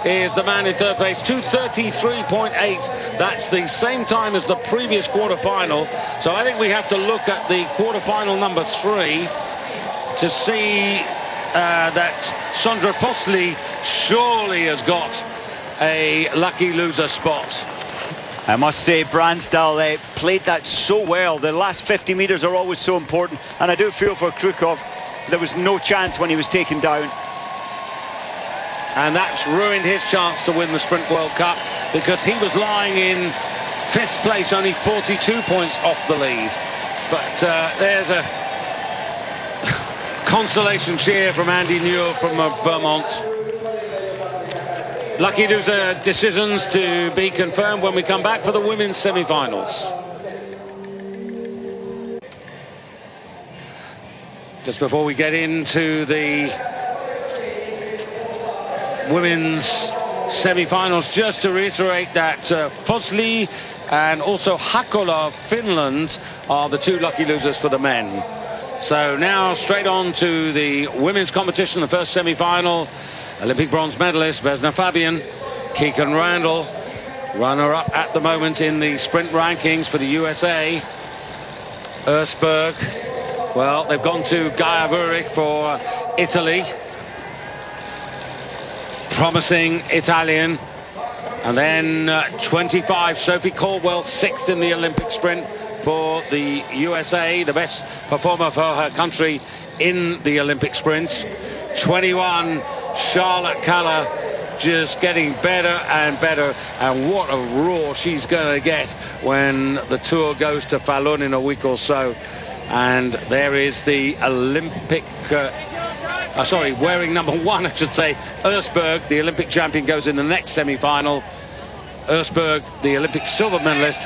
is the man in third place, 2:33.8. That's the same time as the previous quarter-final. So I think we have to look at the quarter-final number 3 to see that Sondre Postli surely has got a lucky loser spot. I must say, Bransdal played that so well. The last 50 metres are always so important, and I do feel for Krukov. There was no chance when he was taken down. And that's ruined his chance to win the Sprint World Cup, because he was lying in 5th place, only 42 points off the lead. But there's a consolation cheer from Andy Newell from Vermont. Lucky loser decisions to be confirmed when we come back for the women's semi-finals. Just before we get into the women's semi-finals, just to reiterate that Fosli and also Hakola of Finland are the 2 lucky losers for the men. So now straight on to the women's competition, the first semi-final. Olympic bronze medalist Vesna Fabian, Keegan Randall, runner-up at the moment in the sprint rankings for the USA. Ersberg. Well, they've gone to Gaia Vurik for Italy. Promising Italian. And then 25, Sophie Caldwell, 6th in the Olympic sprint for the USA, the best performer for her country in the Olympic sprint. 21, Charlotte Kaller, just getting better and better, and what a roar she's going to get when the tour goes to Falun in a week or so. And there is the Olympic, wearing number 1, I should say, Ersberg, the Olympic champion, goes in the next semi-final. Ersberg, the Olympic silver medalist,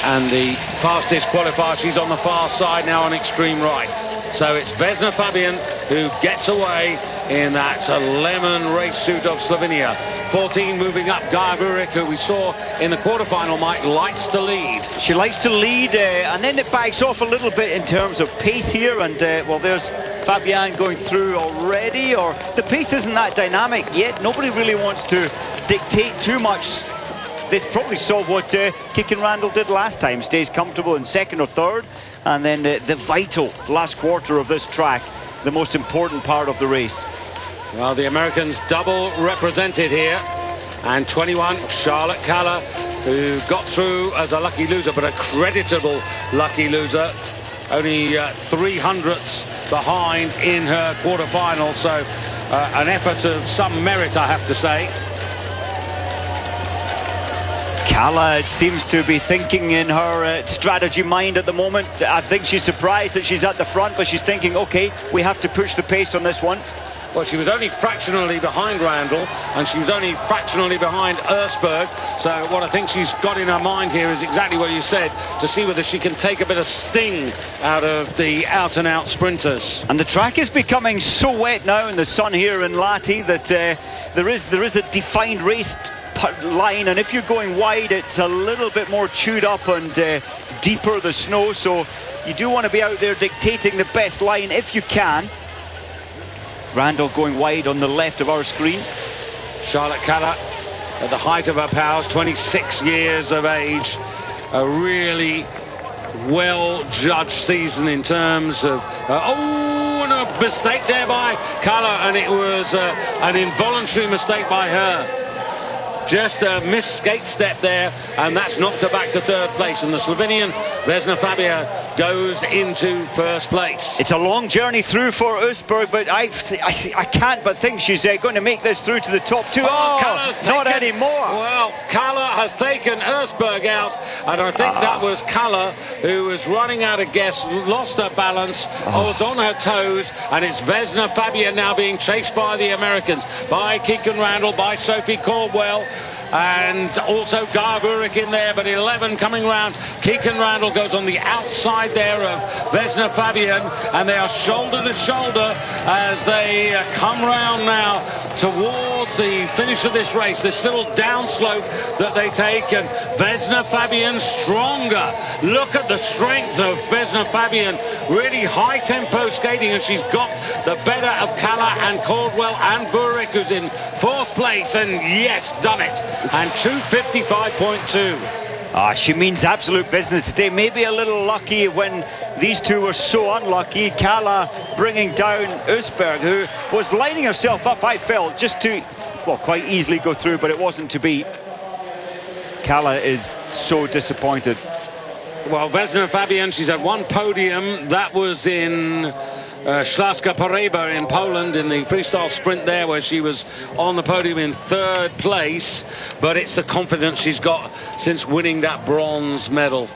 and the fastest qualifier. She's on the far side now on extreme right. So it's Vesna Fabian who gets away in that lemon race suit of Slovenia. 14 moving up, Gaia Vurik, who we saw in the quarterfinal, Mike, likes to lead. She likes to lead, and then it backs off a little bit in terms of pace here. And well, there's Fabian going through already, or the pace isn't that dynamic yet. Nobody really wants to dictate too much. They probably saw what Keegan Randall did last time, stays comfortable in 2nd or 3rd, and then the vital last quarter of this track, the most important part of the race. Well, the Americans double represented here, and 21, Charlotte Kaller, who got through as a lucky loser, but a creditable lucky loser, only 300ths behind in her quarter-final, so an effort of some merit, I have to say. Kaller seems to be thinking in her strategy mind at the moment. I think she's surprised that she's at the front, but she's thinking, okay, we have to push the pace on this one. Well, she was only fractionally behind Randall, and she was only fractionally behind Ersberg. So what I think she's got in her mind here is exactly what you said, to see whether she can take a bit of sting out of the out-and-out sprinters. And the track is becoming so wet now in the sun here in Lahti that there is a defined race line, and if you're going wide, it's a little bit more chewed up and deeper, the snow, so You do want to be out there dictating the best line if you can. Randall going wide on the left of our screen. Charlotte Kalla at the height of her powers, 26 years of age. A really well-judged season in terms of... and a mistake there by Kalla, and it was an involuntary mistake by her. Just a missed skate step there, and that's knocked her back to third place. And the Slovenian Vesna Fabia goes into first place. It's a long journey through for Østberg, but I can't but think she's going to make this through to the top two. Not anymore. Well, Kalla has taken Østberg out, and I think that was Kalla who was running out of gas, lost her balance, was on her toes, and it's Vesna Fabia now being chased by the Americans, by Keegan Randall, by Sophie Caldwell, and also Gaia Burik in there, but 11 coming round. Keegan Randall goes on the outside there of Vesna Fabian, and they are shoulder to shoulder as they come round now towards the finish of this race. This little downslope that they take, and Vesna Fabian stronger. Look at the strength of Vesna Fabian, really high tempo skating, and she's got the better of Kalla and Caldwell and Burik, who's in fourth place, and yes, done it. And 2:55.2. She means absolute business today. Maybe a little lucky when these two were so unlucky. Kalla bringing down Østberg, who was lining herself up, I felt, just to, well, quite easily go through, but it wasn't to be. Kalla is so disappointed. Well, Vesna Fabian, she's had one podium. That was in Śląska Poręba in Poland in the freestyle sprint there, where she was on the podium in third place. But it's the confidence she's got since winning that bronze medal.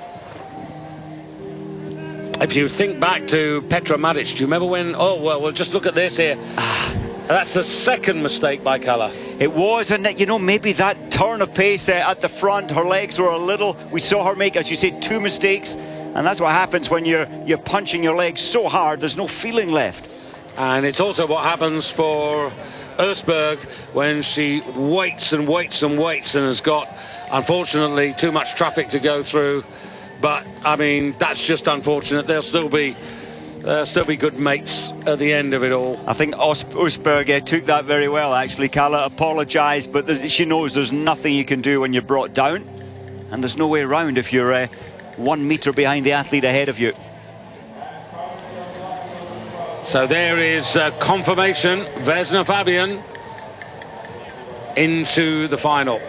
If you think back to Petra Madic, do you remember when... Oh, well, just look at this here. That's the second mistake by Kalla. It was, and you know, maybe that turn of pace at the front, her legs were a little... We saw her make, as you said, two mistakes. And that's what happens when you're punching your legs so hard, there's no feeling left. And it's also what happens for Østberg when she waits and waits and waits and has got, unfortunately, too much traffic to go through. But, I mean, that's just unfortunate. They'll still be good mates at the end of it all. I think Østberg took that very well, actually. Kalla apologised, but she knows there's nothing you can do when you're brought down. And there's no way around if you're 1 metre behind the athlete ahead of you. So there is confirmation. Vesna Fabian into the final.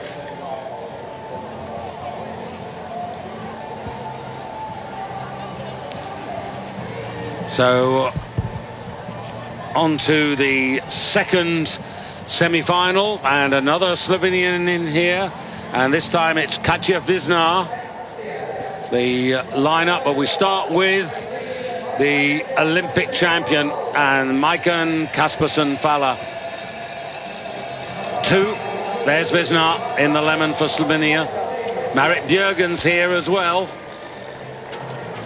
So on to the second semi-final, and another Slovenian in here, and this time it's Katja Viznar, the lineup. But we start with the Olympic champion and Maiken Kaspersen-Falla. 2. There's Viznar in the lemon for Slovenia. Marit Bjørgen's here as well,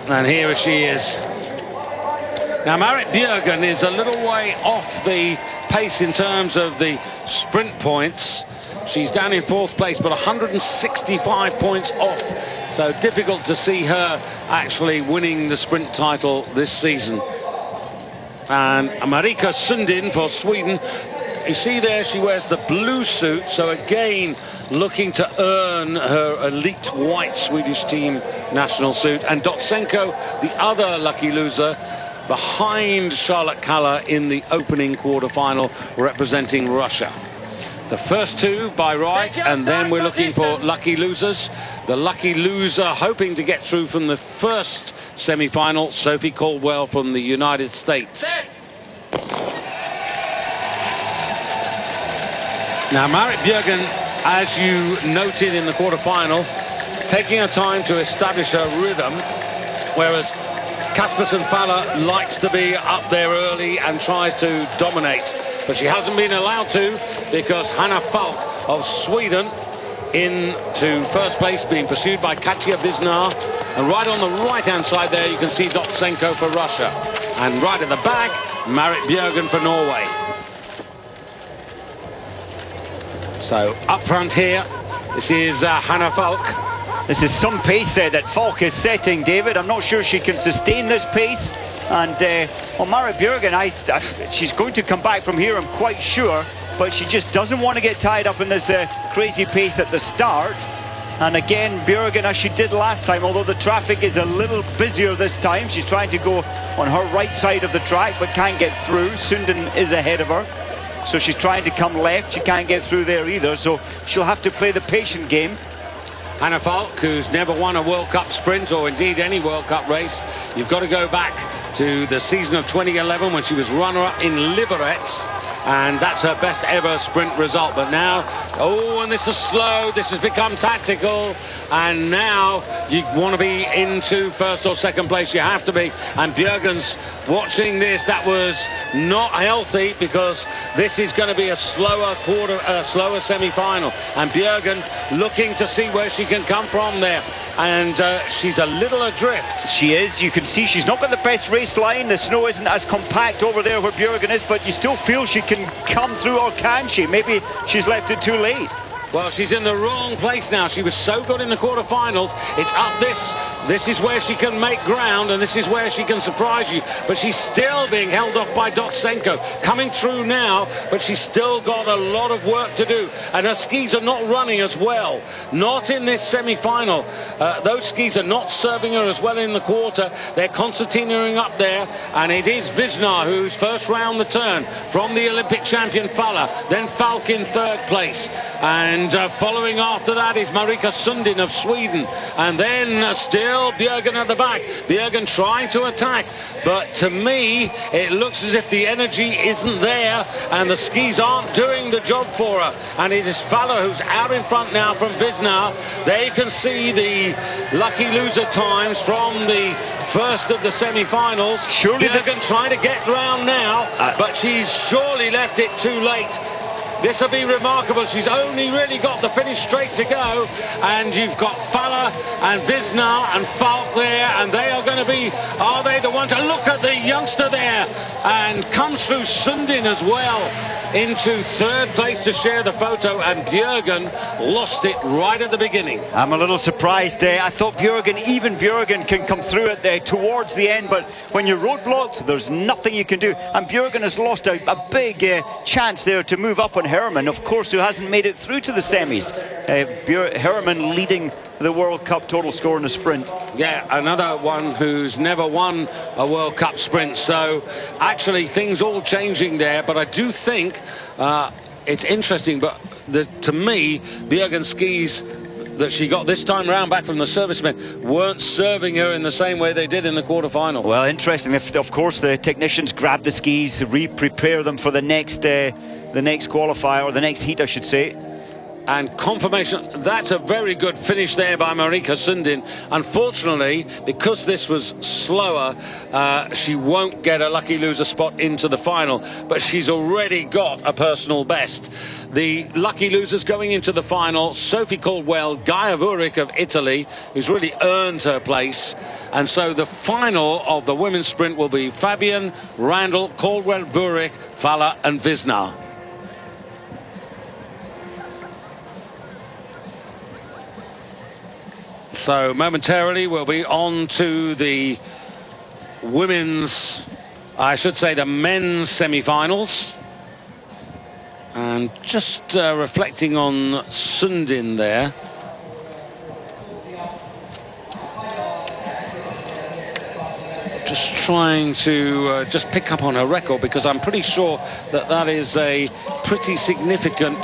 and here she is. Now, Marit Bjørgen is a little way off the pace in terms of the sprint points. She's down in fourth place, but 165 points off. So difficult to see her actually winning the sprint title this season. And Marika Sundin for Sweden. You see there, she wears the blue suit. So again, looking to earn her elite white Swedish team national suit. And Dotsenko, the other lucky loser, behind Charlotte Kalla in the opening quarter-final, representing Russia. The first two by right, and then we're looking for lucky losers. The lucky loser hoping to get through from the first semi-final, Sophie Caldwell from the United States. Now, Marit Bjørgen, as you noted in the quarter-final, taking her time to establish her rhythm, whereas Kaspersen-Falla likes to be up there early and tries to dominate. But she hasn't been allowed to, because Hanna Falk of Sweden into first place, being pursued by Katja Viznar. And right on the right-hand side there, you can see Dotsenko for Russia. And right at the back, Marit Bjørgen for Norway. So up front here, this is Hanna Falk. This is some pace that Falk is setting, David. I'm not sure she can sustain this pace. And well, Marit Bjørgen, she's going to come back from here, I'm quite sure. But she just doesn't want to get tied up in this crazy pace at the start. And again, Bjørgen, as she did last time, although the traffic is a little busier this time, she's trying to go on her right side of the track, but can't get through. Sundin is ahead of her. So she's trying to come left. She can't get through there either. So she'll have to play the patient game. Hannah Falk, who's never won a World Cup sprint or indeed any World Cup race. You've got to go back to the season of 2011 when she was runner-up in Liberec, and that's her best ever sprint result. But now, oh, and this is slow, this has become tactical, and now you want to be into first or second place. You have to be, and Bjørgen's watching this. That was not healthy, because this is going to be a slower slower semi-final, and Bjørgen looking to see where she can come from there, and she's a little adrift. She is. You can see she's not got the best race line. The snow isn't as compact over there where Bjørgen is, but you still feel she can come through, or can she? Maybe she's left it too late. Well, she's in the wrong place now. She was so good in the quarterfinals. It's up this. This is where she can make ground, and this is where she can surprise you. But she's still being held off by Dotsenko. Coming through now, but she's still got a lot of work to do. And her skis are not running as well. Not in this semi-final. Those skis are not serving her as well in the quarter. They're concertinaing up there. And it is Wisnar who's first round the turn from the Olympic champion Falla. Then Falk in third place. And following after that is Marika Sundin of Sweden. And then still Bjørgen at the back. Bjørgen trying to attack. But to me, it looks as if the energy isn't there and the skis aren't doing the job for her. And it is Falla who's out in front now from Wisnar. There you can see the lucky loser times from the first of the semi-finals. Surely Bjørgen trying to get round now, but she's surely left it too late. This will be remarkable. She's only really got the finish straight to go, and you've got Falla and Wisnar and Falk there, and they are going to be, are they the one to look at the youngster there, and comes through Sundin as well into third place to share the photo, and Bjørgen lost it right at the beginning. I'm a little surprised. I thought even Bjørgen can come through it there towards the end, but when you're roadblocked, there's nothing you can do. And Bjørgen has lost a big chance there to move up on Herman, of course, who hasn't made it through to the semis. Herman leading the World Cup total score in the sprint. Yeah, another one who's never won a World Cup sprint. So actually things all changing there, but I do think it's interesting. But to me, Bjørgen skis that she got this time round back from the servicemen weren't serving her in the same way they did in the quarterfinal. Well, interesting. Of course, the technicians grab the skis, re-prepare them for the next qualifier, or the next heat, I should say. And confirmation, that's a very good finish there by Marika Sundin. Unfortunately, because this was slower, she won't get a lucky loser spot into the final, but she's already got a personal best. The lucky losers going into the final: Sophie Caldwell, Gaia Vurik of Italy, who's really earned her place. And so the final of the women's sprint will be Fabian, Randall, Caldwell, Vurik, Falla and Wisnar. So momentarily we'll be on to the women's, I should say the men's semi-finals. And just reflecting on Sundin there. Just trying to just pick up on her record, because I'm pretty sure that that is a pretty significant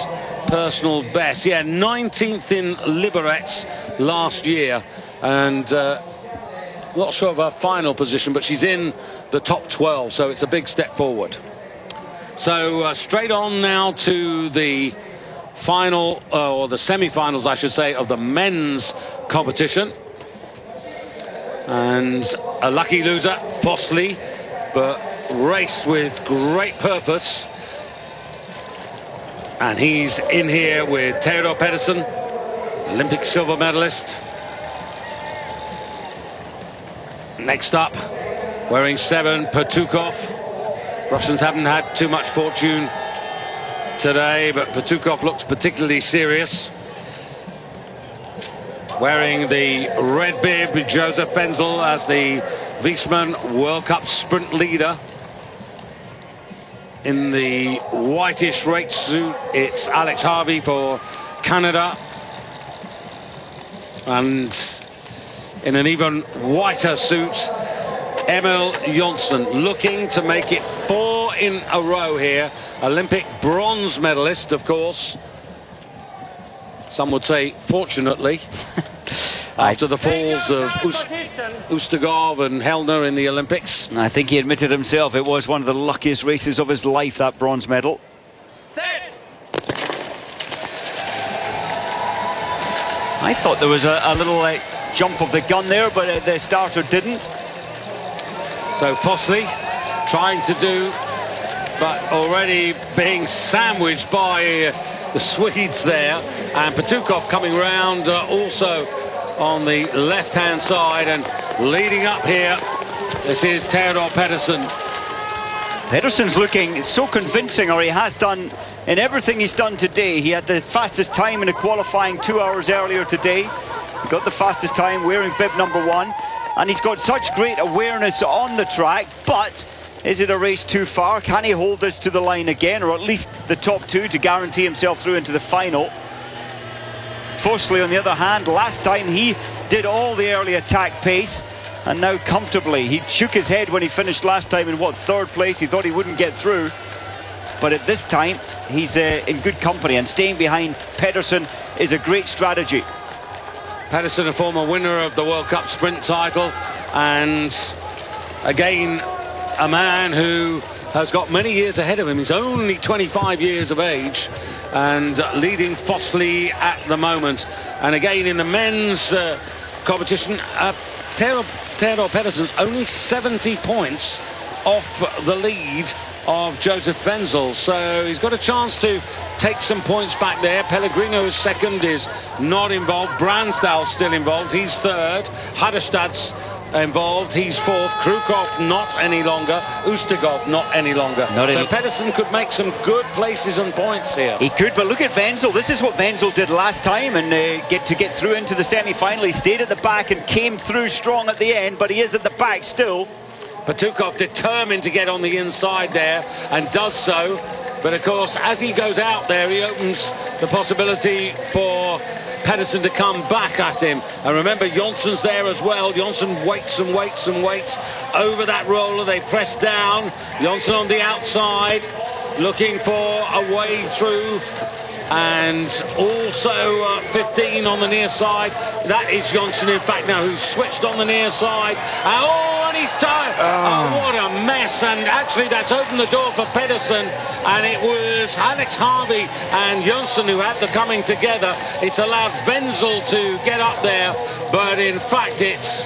personal best. Yeah, 19th in Liberec last year, and not sure of her final position, but she's in the top 12, so it's a big step forward. So straight on now to the final, or the semi-finals I should say, of the men's competition. And a lucky loser, Fossley, but raced with great purpose. And he's in here with Theodor Pedersen, Olympic silver medalist. Next up, wearing 7, Petukov. Russians haven't had too much fortune today, but Petukov looks particularly serious. wearing the red bib, Joseph Wenzel as the Wiesmann World Cup sprint leader. In the whitish race suit, it's Alex Harvey for Canada. And in an even whiter suit, Emil Jonsson, looking to make it 4 in a row here. Olympic bronze medalist, of course. Some would say, fortunately, after the falls of Ustegov and Hellner in the Olympics. I think he admitted himself it was one of the luckiest races of his life, that bronze medal. Set. I thought there was a little jump of the gun there, but the starter didn't. So Fossley trying to do, but already being sandwiched by the Swedes there. And Petukov coming round also on the left-hand side and leading up here. This is Theodor Pedersen. Pedersen's looking so convincing, or he has done in everything he's done today. He had the fastest time in the qualifying 2 hours earlier today. He got the fastest time wearing bib number 1. And he's got such great awareness on the track, but is it a race too far? Can he hold this to the line again, or at least the top 2 to guarantee himself through into the final? Fossley, on the other hand, last time he did all the early attack pace, and now comfortably. He shook his head when he finished last time in, what, 3rd place? He thought he wouldn't get through. But at this time, he's in good company, and staying behind Pedersen is a great strategy. Pedersen, a former winner of the World Cup sprint title, and again a man who has got many years ahead of him. He's only 25 years of age and leading Fossley at the moment. And again in the men's competition, Theodor Pedersen's only 70 points off the lead of Joseph Wenzel, so he's got a chance to take some points back there. Pellegrino's second, is not involved. Bransdal's still involved, he's 3rd. Hadderstad's involved, he's 4th. Krukov not any longer. Ustegov not any longer. So Pedersen could make some good places and points here. He could, but look at Wenzel. This is what Wenzel did last time, and get through into the semi-final. He stayed at the back and came through strong at the end, but he is at the back still. Petukov determined to get on the inside there, and does so. But of course, as he goes out there, he opens the possibility for Pedersen to come back at him. And remember, Jonsson's there as well. Jonsson waits and waits and waits over that roller. They press down. Jonsson on the outside, looking for a way through. And also 15 on the near side. That is Jonsson, in fact, now, who's switched on the near side. And he's tired. Oh, what a mess. And actually, that's opened the door for Pedersen. And it was Alex Harvey and Jonsson who had the coming together. It's allowed Wenzel to get up there. But in fact, it's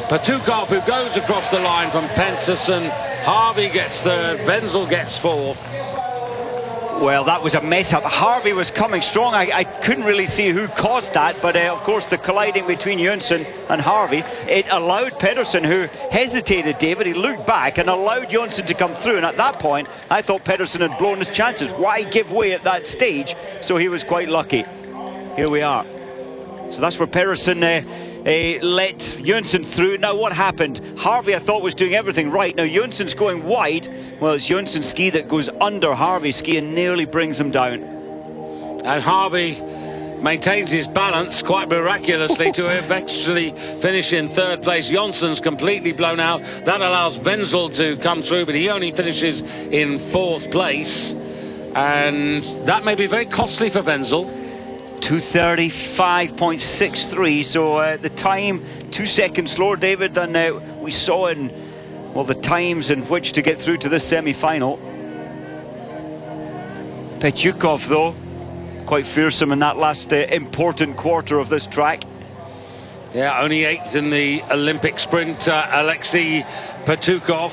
Petukov who goes across the line from Pedersen. Harvey gets 3rd. Wenzel gets 4th. Well, that was a mess up. Harvey was coming strong. I couldn't really see who caused that, but of course the colliding between Jonsson and Harvey, it allowed Pedersen, who hesitated, David, he looked back and allowed Jonsson to come through, and at that point I thought Pedersen had blown his chances. Why give way at that stage? So he was quite lucky. Here we are. So that's where Pedersen let Jonsson through. Now what happened? Harvey, I thought, was doing everything right. Now Jonsson's going wide. Well, it's Jonsson's ski that goes under Harvey's ski and nearly brings him down. And Harvey maintains his balance quite miraculously to eventually finish in 3rd place. Jonsson's completely blown out. That allows Wenzel to come through, but he only finishes in 4th place. And that may be very costly for Wenzel. 2:35.63, so the time 2 seconds slower, David, than we saw in, well, the times in which to get through to this semi-final. Petukov, though, quite fearsome in that last important quarter of this track. Yeah, only 8th in the Olympic sprint, Alexei Petukov.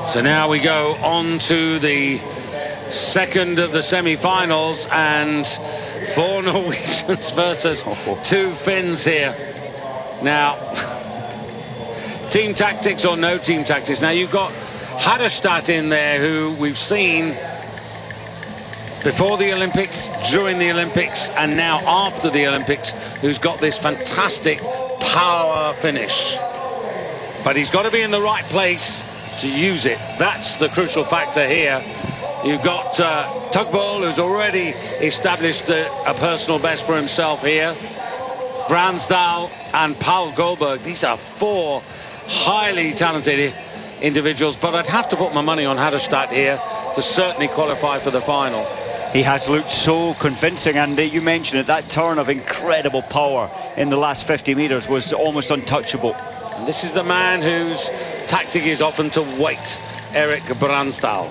So now we go on to the second of the semi-finals, and 4 Norwegians versus 2 Finns here. Now, team tactics or no team tactics. Now you've got Hadderstad in there, who we've seen before the Olympics, during the Olympics, and now after the Olympics, who's got this fantastic power finish. But he's got to be in the right place to use it. That's the crucial factor here. You've got Tugbol, who's already established a personal best for himself here. Bransdal and Paul Goldberg. These are four highly talented individuals, but I'd have to put my money on Hadderstad here to certainly qualify for the final. He has looked so convincing, and you mentioned it, that turn of incredible power in the last 50 metres was almost untouchable. And this is the man whose tactic is often to wait, Erik Bransdal.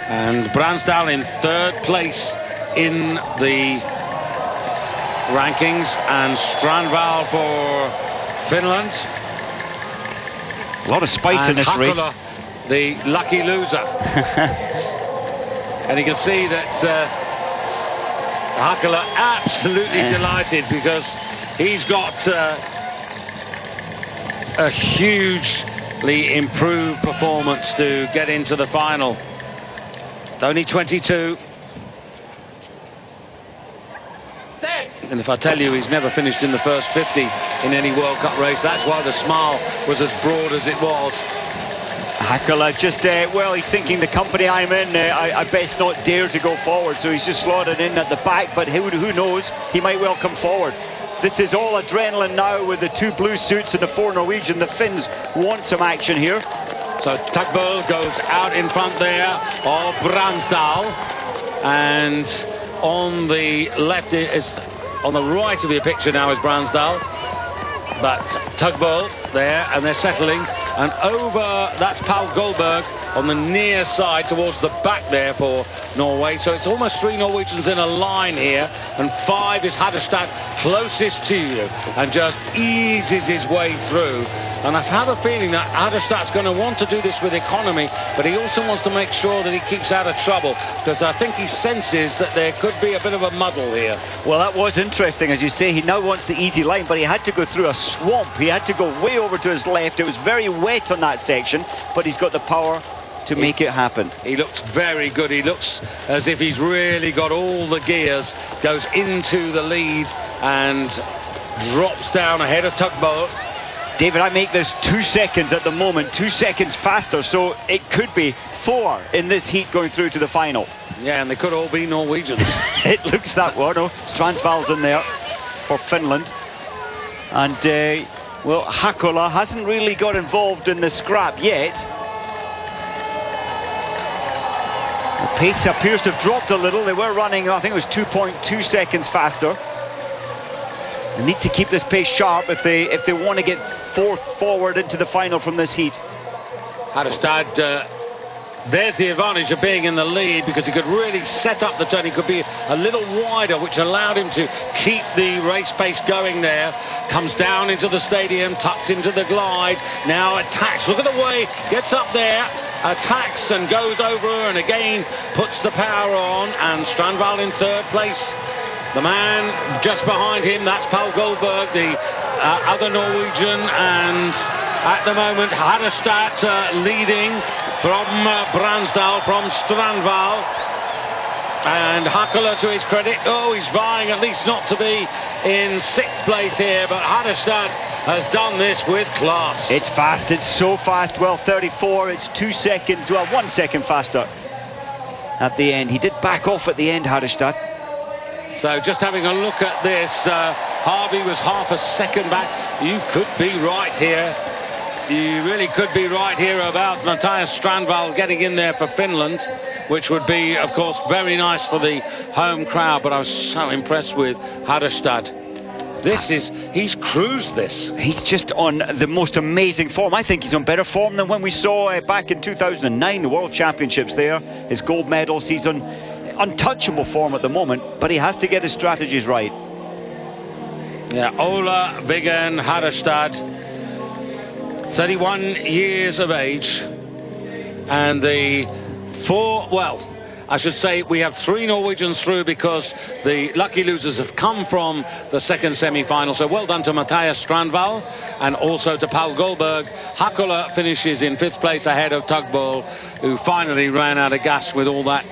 And Bransdal in third place in the rankings, and Strandvall for Finland. A lot of spice in this race. The lucky loser. And you can see that Hakola absolutely delighted, because he's got a hugely improved performance to get into the final. Only 22. Set. And if I tell you he's never finished in the first 50 in any World Cup race, that's why the smile was as broad as it was. Hakola just, well, he's thinking the company I'm in, I best not dare to go forward, so he's just slotted in at the back, but who knows, he might well come forward. This is all adrenaline now with the two blue suits and the four Norwegian. The Finns want some action here. So Tugbol goes out in front there of Bransdal, and on the left is, on the right of your picture now is Bransdal, but Tugbol there, and they're settling, and over, that's Paul Goldberg on the near side towards the back there for Norway. So it's almost three Norwegians in a line here, and five is Hadderstad closest to you and just eases his way through. And I have a feeling that Hadderstad's going to want to do this with economy, but he also wants to make sure that he keeps out of trouble, because I think he senses that there could be a bit of a muddle here. Well, that was interesting, as you say. He now wants the easy line, but he had to go through a swamp. He had to go way over to his left. It was very wet on that section, but he's got the power to make it happen. He looks very good. He looks as if he's really got all the gears, goes into the lead and drops down ahead of Tugbol. David, I make this 2 seconds at the moment, 2 seconds faster, so it could be 4 in this heat going through to the final. Yeah, and they could all be Norwegians. It looks that way. No, Strandsvall's in there for Finland. And, well, Hakola hasn't really got involved in the scrap yet. The pace appears to have dropped a little. They were running, I think it was 2.2 seconds faster. They need to keep this pace sharp if they want to get forward into the final from this heat. Hadderstad, there's the advantage of being in the lead, because he could really set up the turn. He could be a little wider, which allowed him to keep the race pace going there. Comes down into the stadium, tucked into the glide. Now attacks. Look at the way, gets up there, attacks and goes over, and again puts the power on. And Strandvall in third place. The man just behind him, that's Paul Goldberg, the other Norwegian, and at the moment Hadderstad leading from Bransdal, from Strandvall. And Hakola, to his credit, oh, he's vying at least not to be in 6th place here, but Hadderstad has done this with class. It's fast, it's so fast. Well, 34, it's 2 seconds, well, 1 second faster at the end. He did back off at the end, Hadderstad. So just having a look at this, Harvey was half a second back. You could be right here. You really could be right here about Matthias Strandvall getting in there for Finland, which would be, of course, very nice for the home crowd. But I was so impressed with Hadderstad. He's cruised this. He's just on the most amazing form. I think he's on better form than when we saw back in 2009, the World Championships there. His gold medals, he's on untouchable form at the moment, but he has to get his strategies right. Yeah, Ola Viggen Hadderstad, 31 years of age, and the I should say we have 3 Norwegians through because the lucky losers have come from the second semi-final. So well done to Matthias Strandvall and also to Paul Goldberg. Hakola finishes in 5th place ahead of Tugbol, who finally ran out of gas with all that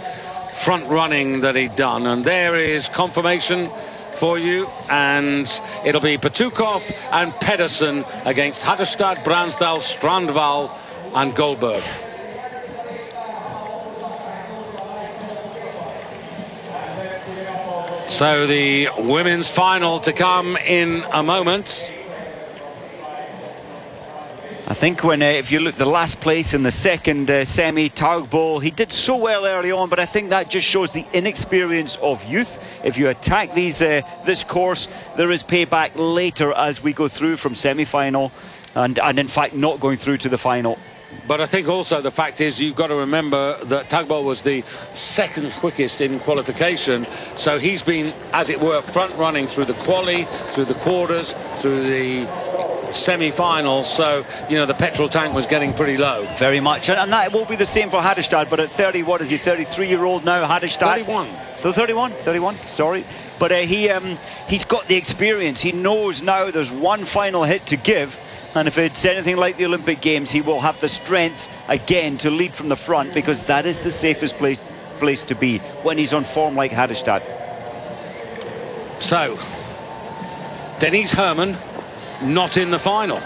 front running that he'd done. And there is confirmation for you, and it'll be Petukov and Pedersen against Hattestad, Bransdal, Strandvall and Goldberg. So the women's final to come in a moment. I think when if you look the last place in the second semi, Tugbol, he did so well early on, but I think that just shows the inexperience of youth. If you attack these this course, there is payback later as we go through from semi-final and in fact not going through to the final. But I think also the fact is you've got to remember that Tugbol was the second quickest in qualification, so he's been, as it were, front running through the quali, through the quarters, through the semi-finals. So you know the petrol tank was getting pretty low. Very much, and that will be the same for Hattestad. But at 30, what is he? 33-year-old now, Hattestad. 31. So 31. Sorry, but he's got the experience. He knows now there's one final hit to give. And if it's anything like the Olympic Games, he will have the strength again to lead from the front, because that is the safest place to be when he's on form like Hattestad. So, Denise Herrmann not in the final.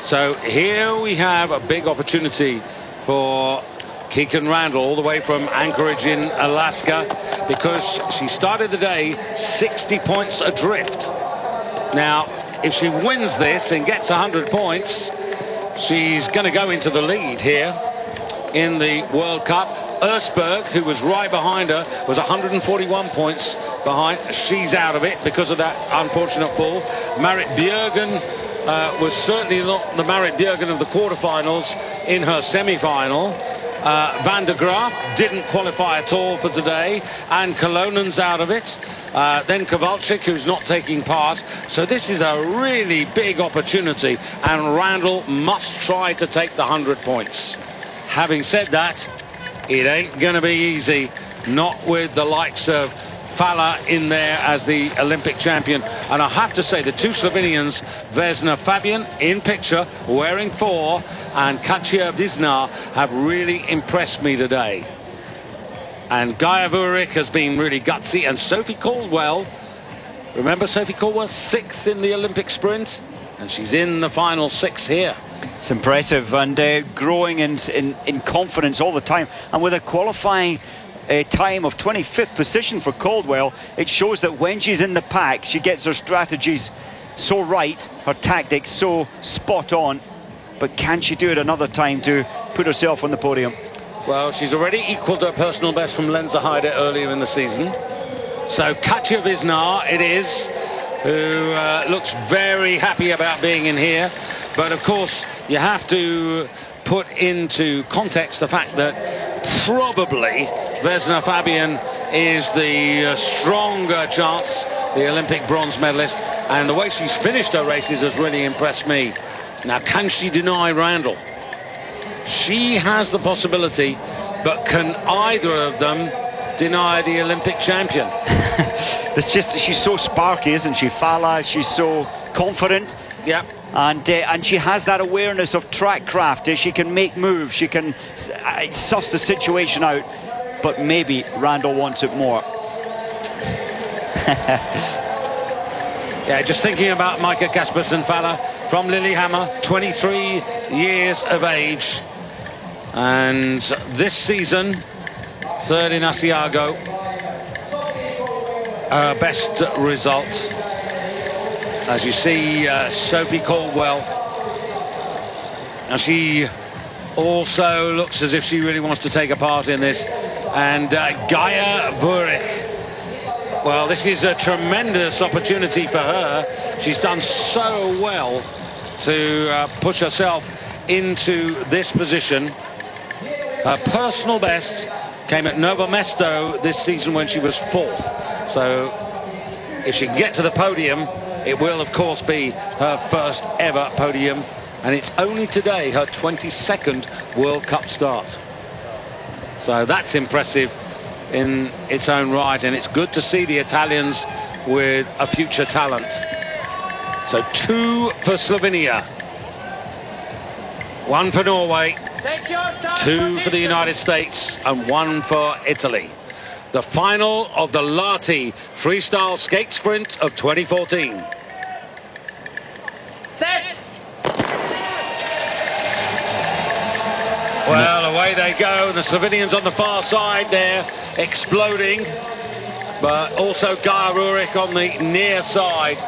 So here we have a big opportunity for Keegan Randall, all the way from Anchorage in Alaska, because she started the day 60 points adrift. Now, if she wins this and gets 100 points, she's going to go into the lead here in the World Cup. Ersberg, who was right behind her, was 141 points behind. She's out of it because of that unfortunate fall. Marit Bjørgen was certainly not the Marit Bjørgen of the quarterfinals in her semi-final. Van der Graaf didn't qualify at all for today, and Kolonen's out of it. Then Kowalczyk, who's not taking part. So this is a really big opportunity, and Randall must try to take the 100 points. Having said that, it ain't going to be easy, not with the likes of Fala in there as the Olympic champion. And I have to say, the 2 Slovenians, Vesna Fabian in picture wearing 4 and Katja Visnar, have really impressed me today. And Gaia Vurik has been really gutsy, and Sophie Caldwell, remember Sophie Caldwell, 6th in the Olympic sprint, and she's in the final 6 here. It's impressive, and growing in confidence all the time, and with a qualifying time of 25th position for Caldwell, it shows that when she's in the pack, she gets her strategies so right, her tactics so spot on. But can she do it another time to put herself on the podium? Well, she's already equalled her personal best from Lenzerheide earlier in the season. So Katja Visnar it is, who looks very happy about being in here. But of course, you have to put into context the fact that probably Vesna Fabian is the stronger chance, the Olympic bronze medalist, and the way she's finished her races has really impressed me. Now, can she deny Randall? She has the possibility, but can either of them deny the Olympic champion? It's just, she's so sparky, isn't she, Fala? She's so confident. Yep. And she has that awareness of track craft. She can make moves, she can suss the situation out, but maybe Randall wants it more. Yeah, just thinking about Micah Kaspersen-Falla from Lillehammer, 23 years of age, and this season 3rd in Asiago, best result. As you see, Sophie Caldwell, and she also looks as if she really wants to take a part in this. And Gaia Vurik, well, this is a tremendous opportunity for her. She's done so well to push herself into this position. Her personal best came at Novo Mesto this season when she was 4th. So if she can get to the podium, it will, of course, be her first ever podium, and it's only today her 22nd World Cup start. So that's impressive. in its own right, and it's good to see the Italians with a future talent. So 2 for Slovenia, 1 for Norway, Take your time. 2 for the United States, and 1 for Italy. The final of the Lahti freestyle skate sprint of 2014. Set. Well, away they go. The Slovenians on the far side there, exploding. But also Gaia Rurik on the near side.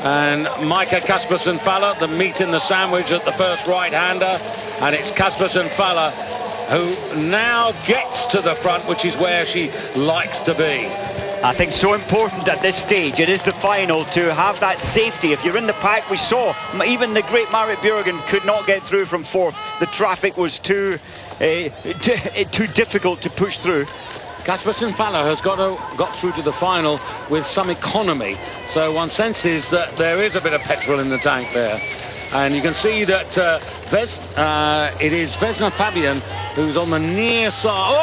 And Micah Kaspersen-Faller, the meat in the sandwich at the first right-hander. And it's Kaspersen-Faller who now gets to the front, which is where she likes to be. I think so important at this stage. It is the final to have that safety. If you're in the pack, we saw even the great Marit Bjørgen could not get through from 4th. The traffic was too difficult to push through. Kaspersen-Faller has got through to the final with some economy, so one senses that there is a bit of petrol in the tank there. And you can see that it is Vesna Fabian who's on the near side.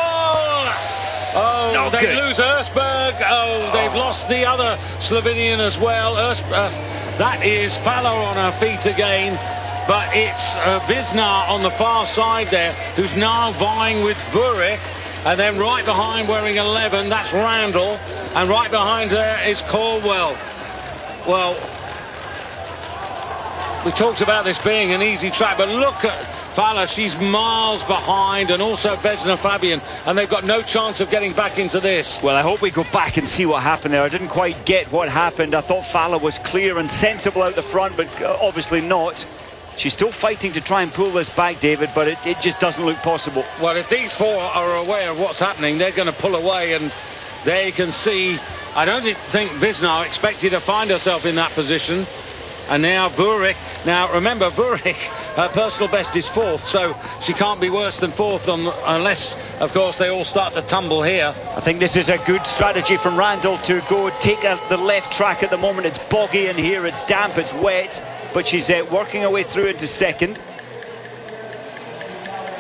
Oh, they lose Ersberg. Oh, they've lost the other Slovenian as well. That is Faller on her feet again. But it's Vesna on the far side there, who's now vying with Burik. And then right behind, wearing 11, that's Randall. And right behind there is Caldwell. Well, we talked about this being an easy track, but look at Faller, she's miles behind, and also Vesna Fabian, and they've got no chance of getting back into this. Well, I hope we go back and see what happened there. I didn't quite get what happened. I thought Faller was clear and sensible out the front, but obviously not. She's still fighting to try and pull this back, David, but it just doesn't look possible. Well, if these 4 are aware of what's happening, they're going to pull away, and there you can see, I don't think Vesna expected to find herself in that position. And now Burik. Now remember, Burik, her personal best is 4th, so she can't be worse than 4th unless, of course, they all start to tumble here. I think this is a good strategy from Randall to go take the left track at the moment. It's boggy in here, it's damp, it's wet, but she's working her way through into 2nd.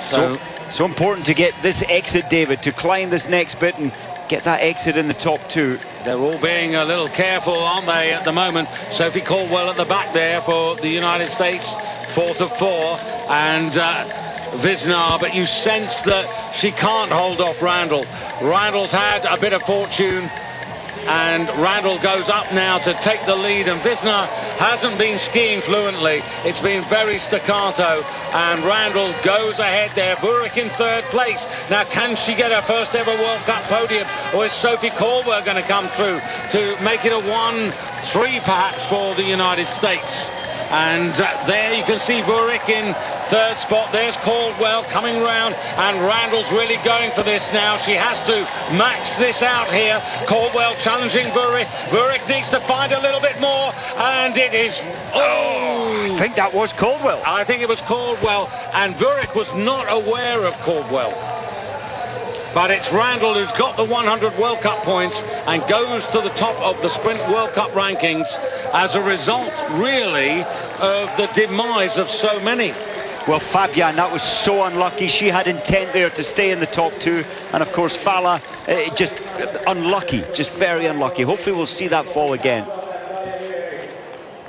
So important to get this exit, David, to climb this next bit and get that exit in the top 2. They're all being a little careful, aren't they, at the moment? Sophie Caldwell at the back there for the United States, 4th of 4, and Vesna, but you sense that she can't hold off Randall. Randall's had a bit of fortune, and Randall goes up now to take the lead, and Vesna hasn't been skiing fluently. It's been very staccato, and Randall goes ahead there. Burik in 3rd place. Now, can she get her first ever World Cup podium, or is Sophie Caldwell going to come through to make it a 1-3 perhaps for the United States? And there you can see Burik in 3rd spot. There's Caldwell coming round, and Randall's really going for this now. She has to max this out here. Caldwell challenging Burik. Burik needs to find a little bit more, and it is... I think that was Caldwell. I think it was Caldwell, and Burik was not aware of Caldwell. But it's Randall who's got the 100 World Cup points and goes to the top of the Sprint World Cup rankings as a result, really, of the demise of so many. Well, Fabian, that was so unlucky. She had intent there to stay in the top 2. And, of course, Faller, just unlucky, just very unlucky. Hopefully we'll see that fall again.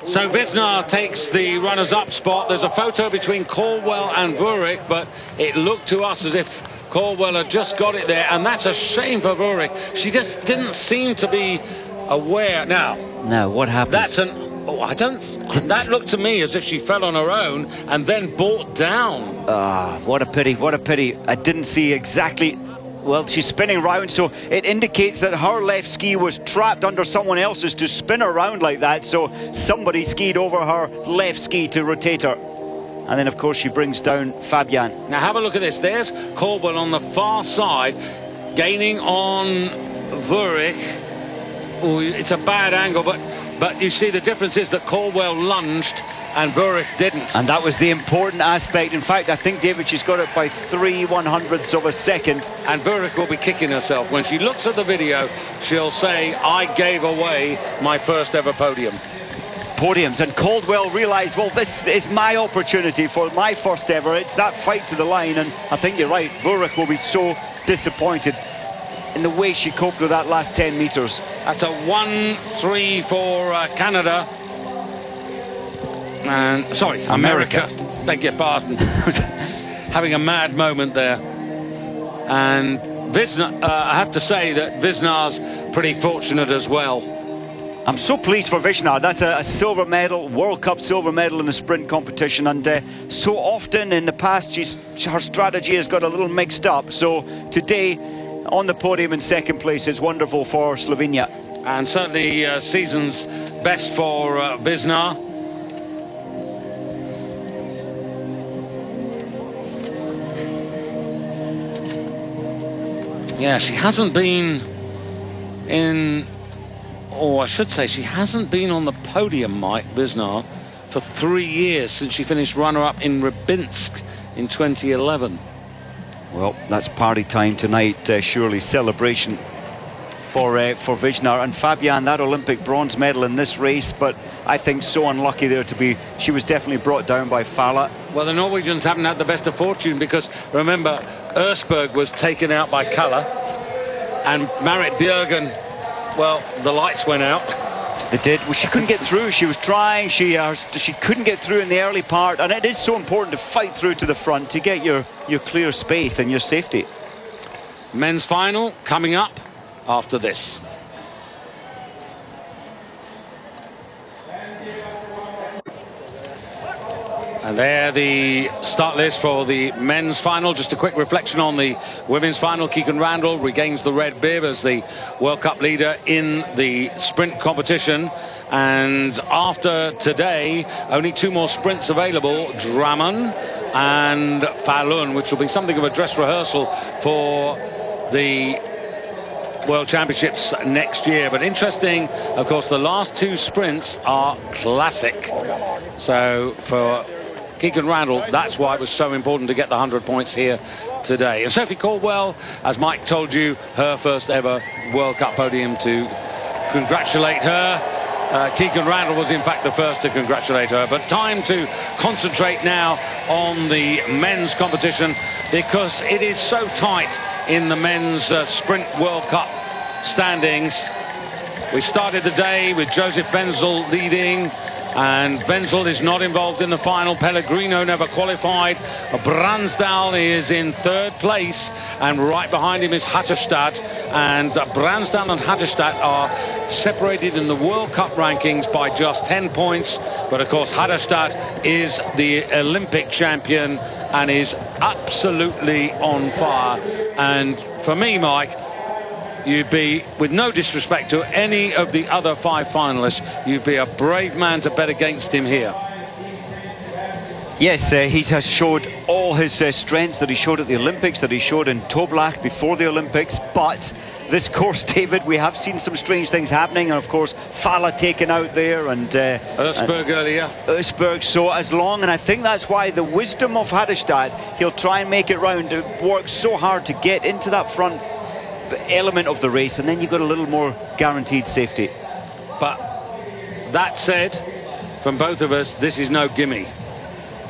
So Vesna takes the runners-up spot. There's a photo between Caldwell and Burik, but it looked to us as if Caldwell had just got it there, and that's a shame for Burik. She just didn't seem to be aware. Now, what happened? That's an... Oh, I don't... That looked to me as if she fell on her own and then brought down. What a pity, what a pity. I didn't see exactly... Well, she's spinning around, so it indicates that her left ski was trapped under someone else's to spin around like that, so somebody skied over her left ski to rotate her. And then, of course, she brings down Fabian. Now, have a look at this. There's Caldwell on the far side, gaining on Burik. Oh, it's a bad angle, but you see the difference is that Caldwell lunged and Burik didn't. And that was the important aspect. In fact, I think, David, she's got it by 3/100ths of a second. And Burik will be kicking herself. When she looks at the video, she'll say, I gave away my first ever podium. Podiums, and Caldwell realised, well, this is my opportunity for my first ever. It's that fight to the line, and I think you're right, Burik will be so disappointed. in the way she coped with that last 10 metres. That's a 1-3 for Canada. And, sorry, America. Beg your pardon. Having a mad moment there. And Wisner, I have to say that Wisner's pretty fortunate as well. I'm so pleased for Wisner. That's a silver medal, World Cup silver medal in the sprint competition, and so often in the past her strategy has got a little mixed up. So today on the podium in second place is wonderful for Slovenia. And certainly season's best for Wisner. Yeah, she hasn't been in, or I should say she hasn't been on the podium, Mike Wisner, for 3 years, since she finished runner-up in Rybinsk in 2011. Well, that's party time tonight, surely celebration for Wisner. And Fabian, that Olympic bronze medal in this race, but I think so unlucky there to be, she was definitely brought down by Falla. Well, the Norwegians haven't had the best of fortune, because remember, Østberg was taken out by Kalle, and Marit Bjørgen, well, the lights went out. It did. Well, she couldn't get through. She was trying. She couldn't get through in the early part, and it is so important to fight through to the front to get your clear space and your safety. Men's final coming up after this. And there the start list for the men's final. Just a quick reflection on the women's final. Keegan Randall regains the red bib as the World Cup leader in the sprint competition. And after today, only 2 more sprints available, Drammen and Falun, which will be something of a dress rehearsal for the World Championships next year. But interesting, of course, the last 2 sprints are classic. So for Keegan Randall, that's why it was so important to get the 100 points here today. And Sophie Caldwell, as Mike told you, her first ever World Cup podium, to congratulate her. Keegan Randall was in fact the first to congratulate her. But time to concentrate now on the men's competition, because it is so tight in the men's sprint World Cup standings. We started the day with Joseph Wenzel leading, and Wenzel is not involved in the final. Pellegrino never qualified. Bransdal is in 3rd place, and right behind him is Hatterstad. And Bransdal and Hatterstad are separated in the World Cup rankings by just 10 points. But of course, Hatterstad is the Olympic champion and is absolutely on fire. And for me, Mike, you'd be, with no disrespect to any of the other 5 finalists, you'd be a brave man to bet against him here. Yes, he has showed all his strengths that he showed at the Olympics, that he showed in Toblach before the Olympics. But this course, David, we have seen some strange things happening. And of course, Falla taken out there, and Østberg earlier. Østberg, so as long, and I think that's why the wisdom of Hatterstad, he'll try and make it round. It works so hard to get into that front element of the race, and then you've got a little more guaranteed safety. But that said, from both of us, this is no gimme.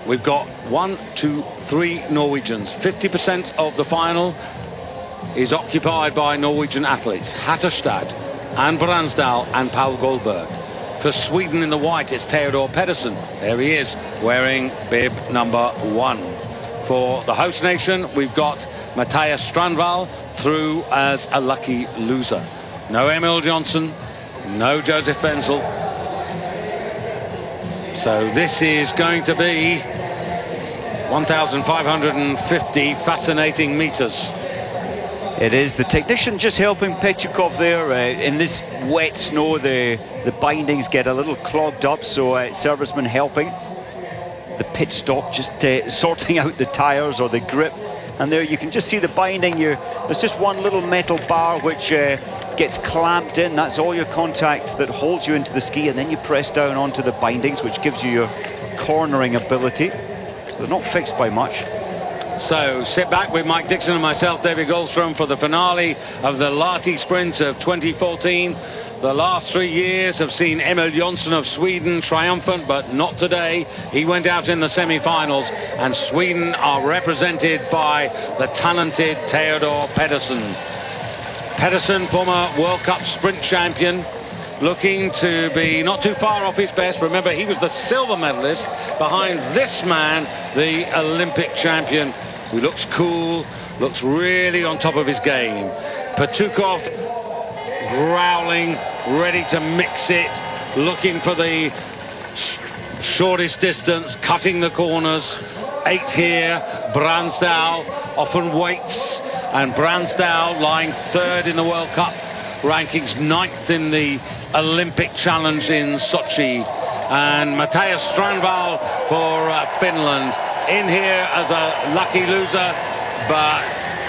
We've got 1, 2, 3 Norwegians. 50% of the final is occupied by Norwegian athletes: Hatterstad and Bransdal and Paul Goldberg. For Sweden in the white, it's Theodor Pedersen. There he is, wearing bib number 1. For the host nation, we've got Matthias Strandvall through as a lucky loser. No Emil Johnson, no Joseph Wenzel. So this is going to be 1,550 fascinating meters. It is. The technician just helping Petchukov there. In this wet snow, the bindings get a little clogged up, so serviceman helping. The pit stop, just sorting out the tires or the grip. And there you can just see the binding. There's just one little metal bar which gets clamped in. That's all your contacts that holds you into the ski, and then you press down onto the bindings, which gives you your cornering ability. So they're not fixed by much. So sit back with Mike Dixon and myself, David Goldstrom, for the finale of the Lahti Sprint of 2014. The last 3 years have seen Emil Jonsson of Sweden triumphant, but not today. He went out in the semi-finals, and Sweden are represented by the talented Theodor Pedersen. Pedersen, former World Cup sprint champion, looking to be not too far off his best. Remember, he was the silver medalist behind this man, the Olympic champion, who looks cool, looks really on top of his game. Petukov growling, ready to mix it, looking for the shortest distance, cutting the corners. 8 here. Bransdal often waits, and Bransdal lying 3rd in the World Cup rankings, 9th in the Olympic challenge in Sochi. And Mattias Strandvall for Finland in here as a lucky loser, but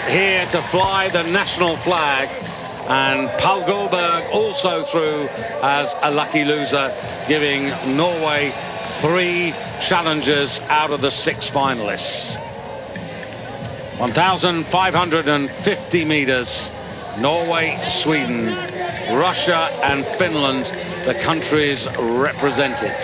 here to fly the national flag. And Paul Goldberg also through as a lucky loser, giving Norway 3 challenges out of the 6 finalists. 1,550 meters. Norway, Sweden, Russia and Finland, the countries represented.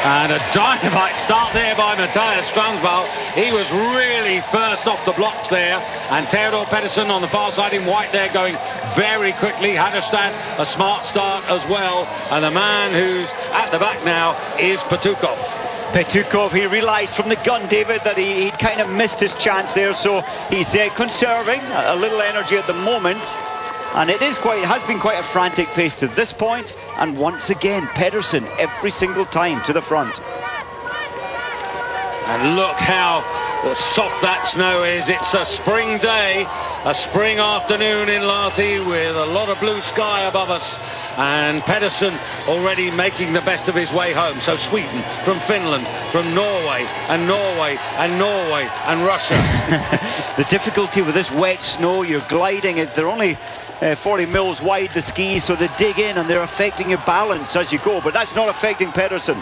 And a dynamite start there by Mattias Strandvall. He was really first off the blocks there. And Theodor Pedersen on the far side in white there, going very quickly. Hadderstad, a smart start as well. And the man who's at the back now is Petukov. Petukov, he realised from the gun, David, that he'd kind of missed his chance there. So he's conserving a little energy at the moment. And it has been quite a frantic pace to this point. And once again, Pedersen every single time to the front. And look how soft that snow is. It's a spring day, a spring afternoon in Lahti with a lot of blue sky above us. And Pedersen already making the best of his way home. So Sweden from Finland, from Norway and Norway and Norway and Russia. The difficulty with this wet snow, you're gliding, they're only 40 mils wide, the skis, so they dig in and they're affecting your balance as you go, but that's not affecting Pedersen.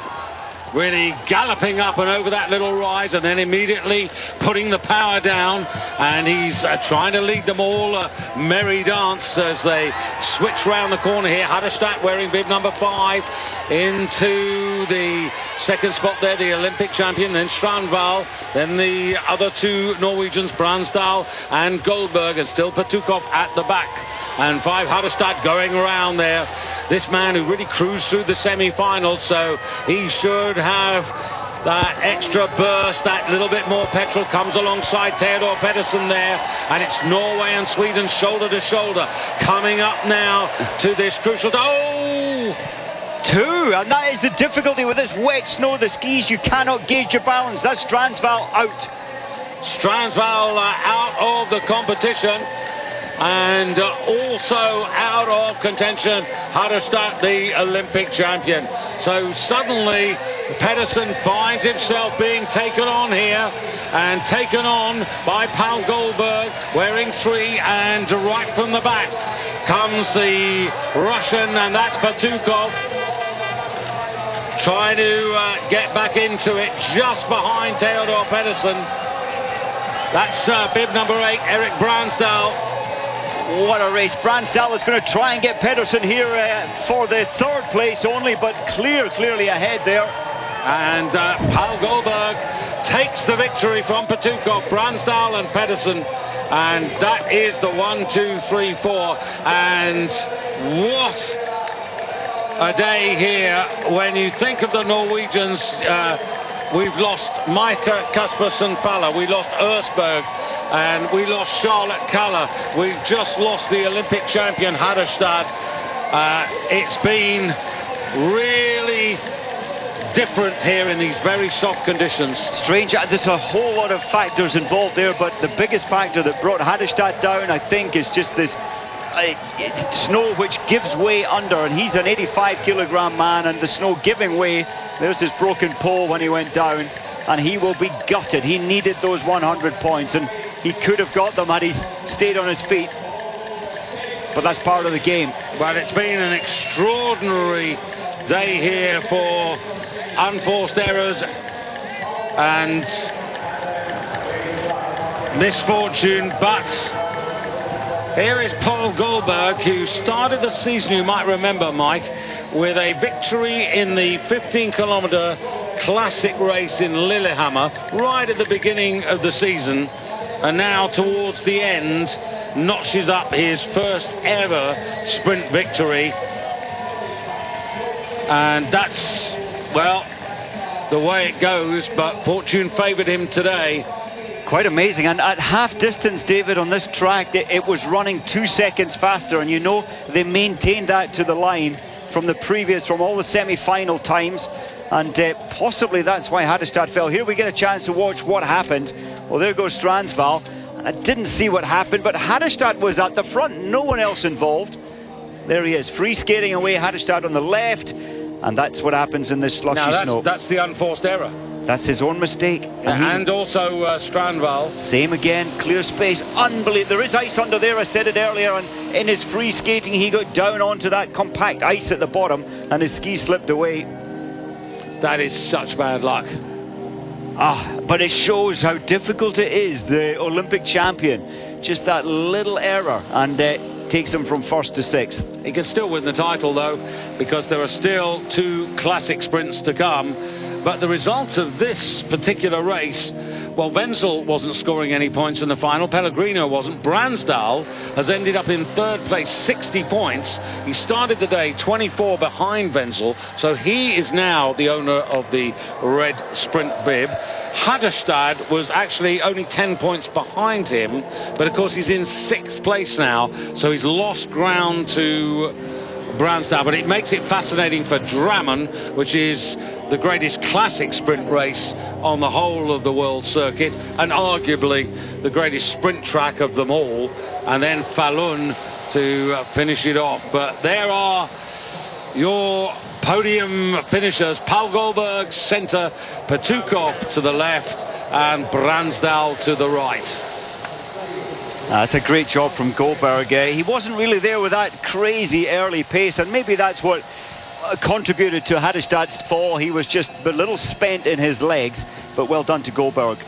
Really galloping up and over that little rise and then immediately putting the power down, and he's trying to lead them all a merry dance as they switch round the corner here. Hadderstad wearing bib number 5 into the second spot there, the Olympic champion, then Strandvall, then the other 2 Norwegians, Bransdal and Goldberg, and still Petukov at the back. And 5 Hadderstad going around there. This man who really cruised through the semi-finals, so he should have that extra burst, that little bit more petrol. Comes alongside Theodor Pedersen there, and it's Norway and Sweden shoulder to shoulder, coming up now to this crucial... Oh! 2, and that is the difficulty with this wet snow, the skis, you cannot gauge your balance. That's Strandvall out. Strandvall out of the competition. And also out of contention, Hadderstad, the Olympic champion. So suddenly Pedersen finds himself being taken on here, and taken on by Paul Goldberg wearing 3, and right from the back comes the Russian, and that's Petukov, trying to get back into it just behind Theodor Pedersen. That's bib number 8, Erik Bransdal. What a race. Bransdal is going to try and get Pedersen here for the 3rd place only, but clearly ahead there. And Paul Goldberg takes the victory from Petukov, Bransdal and Pedersen. And that is the 1, 2, 3, 4. And what a day here. When you think of the Norwegians, we've lost Micah Kaspersen-Faller, we lost Ørsberg, and we lost Charlotte Kalla. We've just lost the Olympic champion Hadderstad. It's been really different here in these very soft conditions. Strange, there's a whole lot of factors involved there, but the biggest factor that brought Hadderstad down, I think, is just this snow which gives way under, and he's an 85-kilogram man, and the snow giving way. There's his broken pole when he went down, and he will be gutted. He needed those 100 points, and he could have got them had he stayed on his feet, but that's part of the game. But it's been an extraordinary day here for unforced errors and misfortune, but here is Paul Goldberg, who started the season, you might remember, Mike, with a victory in the 15-kilometer classic race in Lillehammer right at the beginning of the season, and now towards the end notches up his first ever sprint victory. And that's, well, the way it goes, but fortune favoured him today. Quite amazing. And at half distance, David, on this track, it was running 2 seconds faster, and you know they maintained that to the line from all the semi-final times, and possibly that's why Hadestad fell. Here we get a chance to watch what happened. Well, there goes Stransval. I didn't see what happened, but Hadestad was at the front, no one else involved. There he is, free skating away, Hadestad on the left, and that's what happens in this slushy snow. That's the unforced error. That's his own mistake. And also Strandval. Same again, clear space, unbelievable. There is ice under there, I said it earlier, and in his free skating he got down onto that compact ice at the bottom and his ski slipped away. That is such bad luck. But it shows how difficult it is, the Olympic champion. Just that little error, and takes him from first to sixth. He can still win the title though, because there are still 2 classic sprints to come. But the results of this particular race, well, Wenzel wasn't scoring any points in the final, Pellegrino wasn't. Bransdal has ended up in 3rd place, 60 points. He started the day 24 behind Wenzel, so he is now the owner of the red sprint bib. Hadestad was actually only 10 points behind him, but of course he's in 6th place now, so he's lost ground to Bransdal. But it makes it fascinating for Drammen, which is the greatest classic sprint race on the whole of the world circuit, and arguably the greatest sprint track of them all, and then Falun to finish it off. But there are your podium finishers: Paul Goldberg centre, Petukov to the left, and Bransdal to the right. That's a great job from Goldberg. He wasn't really there with that crazy early pace, and maybe that's what contributed to Hadestad's fall. He was just a little spent in his legs, but well done to Goldberg.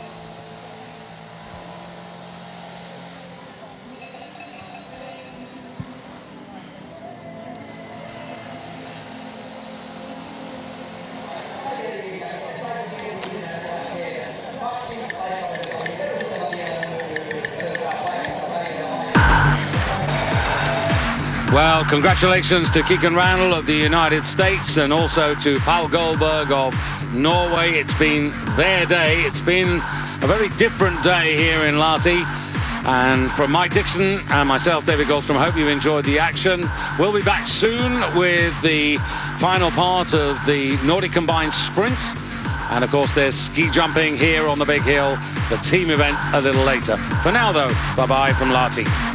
Well, congratulations to Keegan Randall of the United States, and also to Paul Goldberg of Norway. It's been their day. It's been a very different day here in Lahti. And from Mike Dixon and myself, David Goldstrom, hope you enjoyed the action. We'll be back soon with the final part of the Nordic Combined Sprint. And of course, there's ski jumping here on the big hill, the team event a little later. For now, though, bye-bye from Lahti.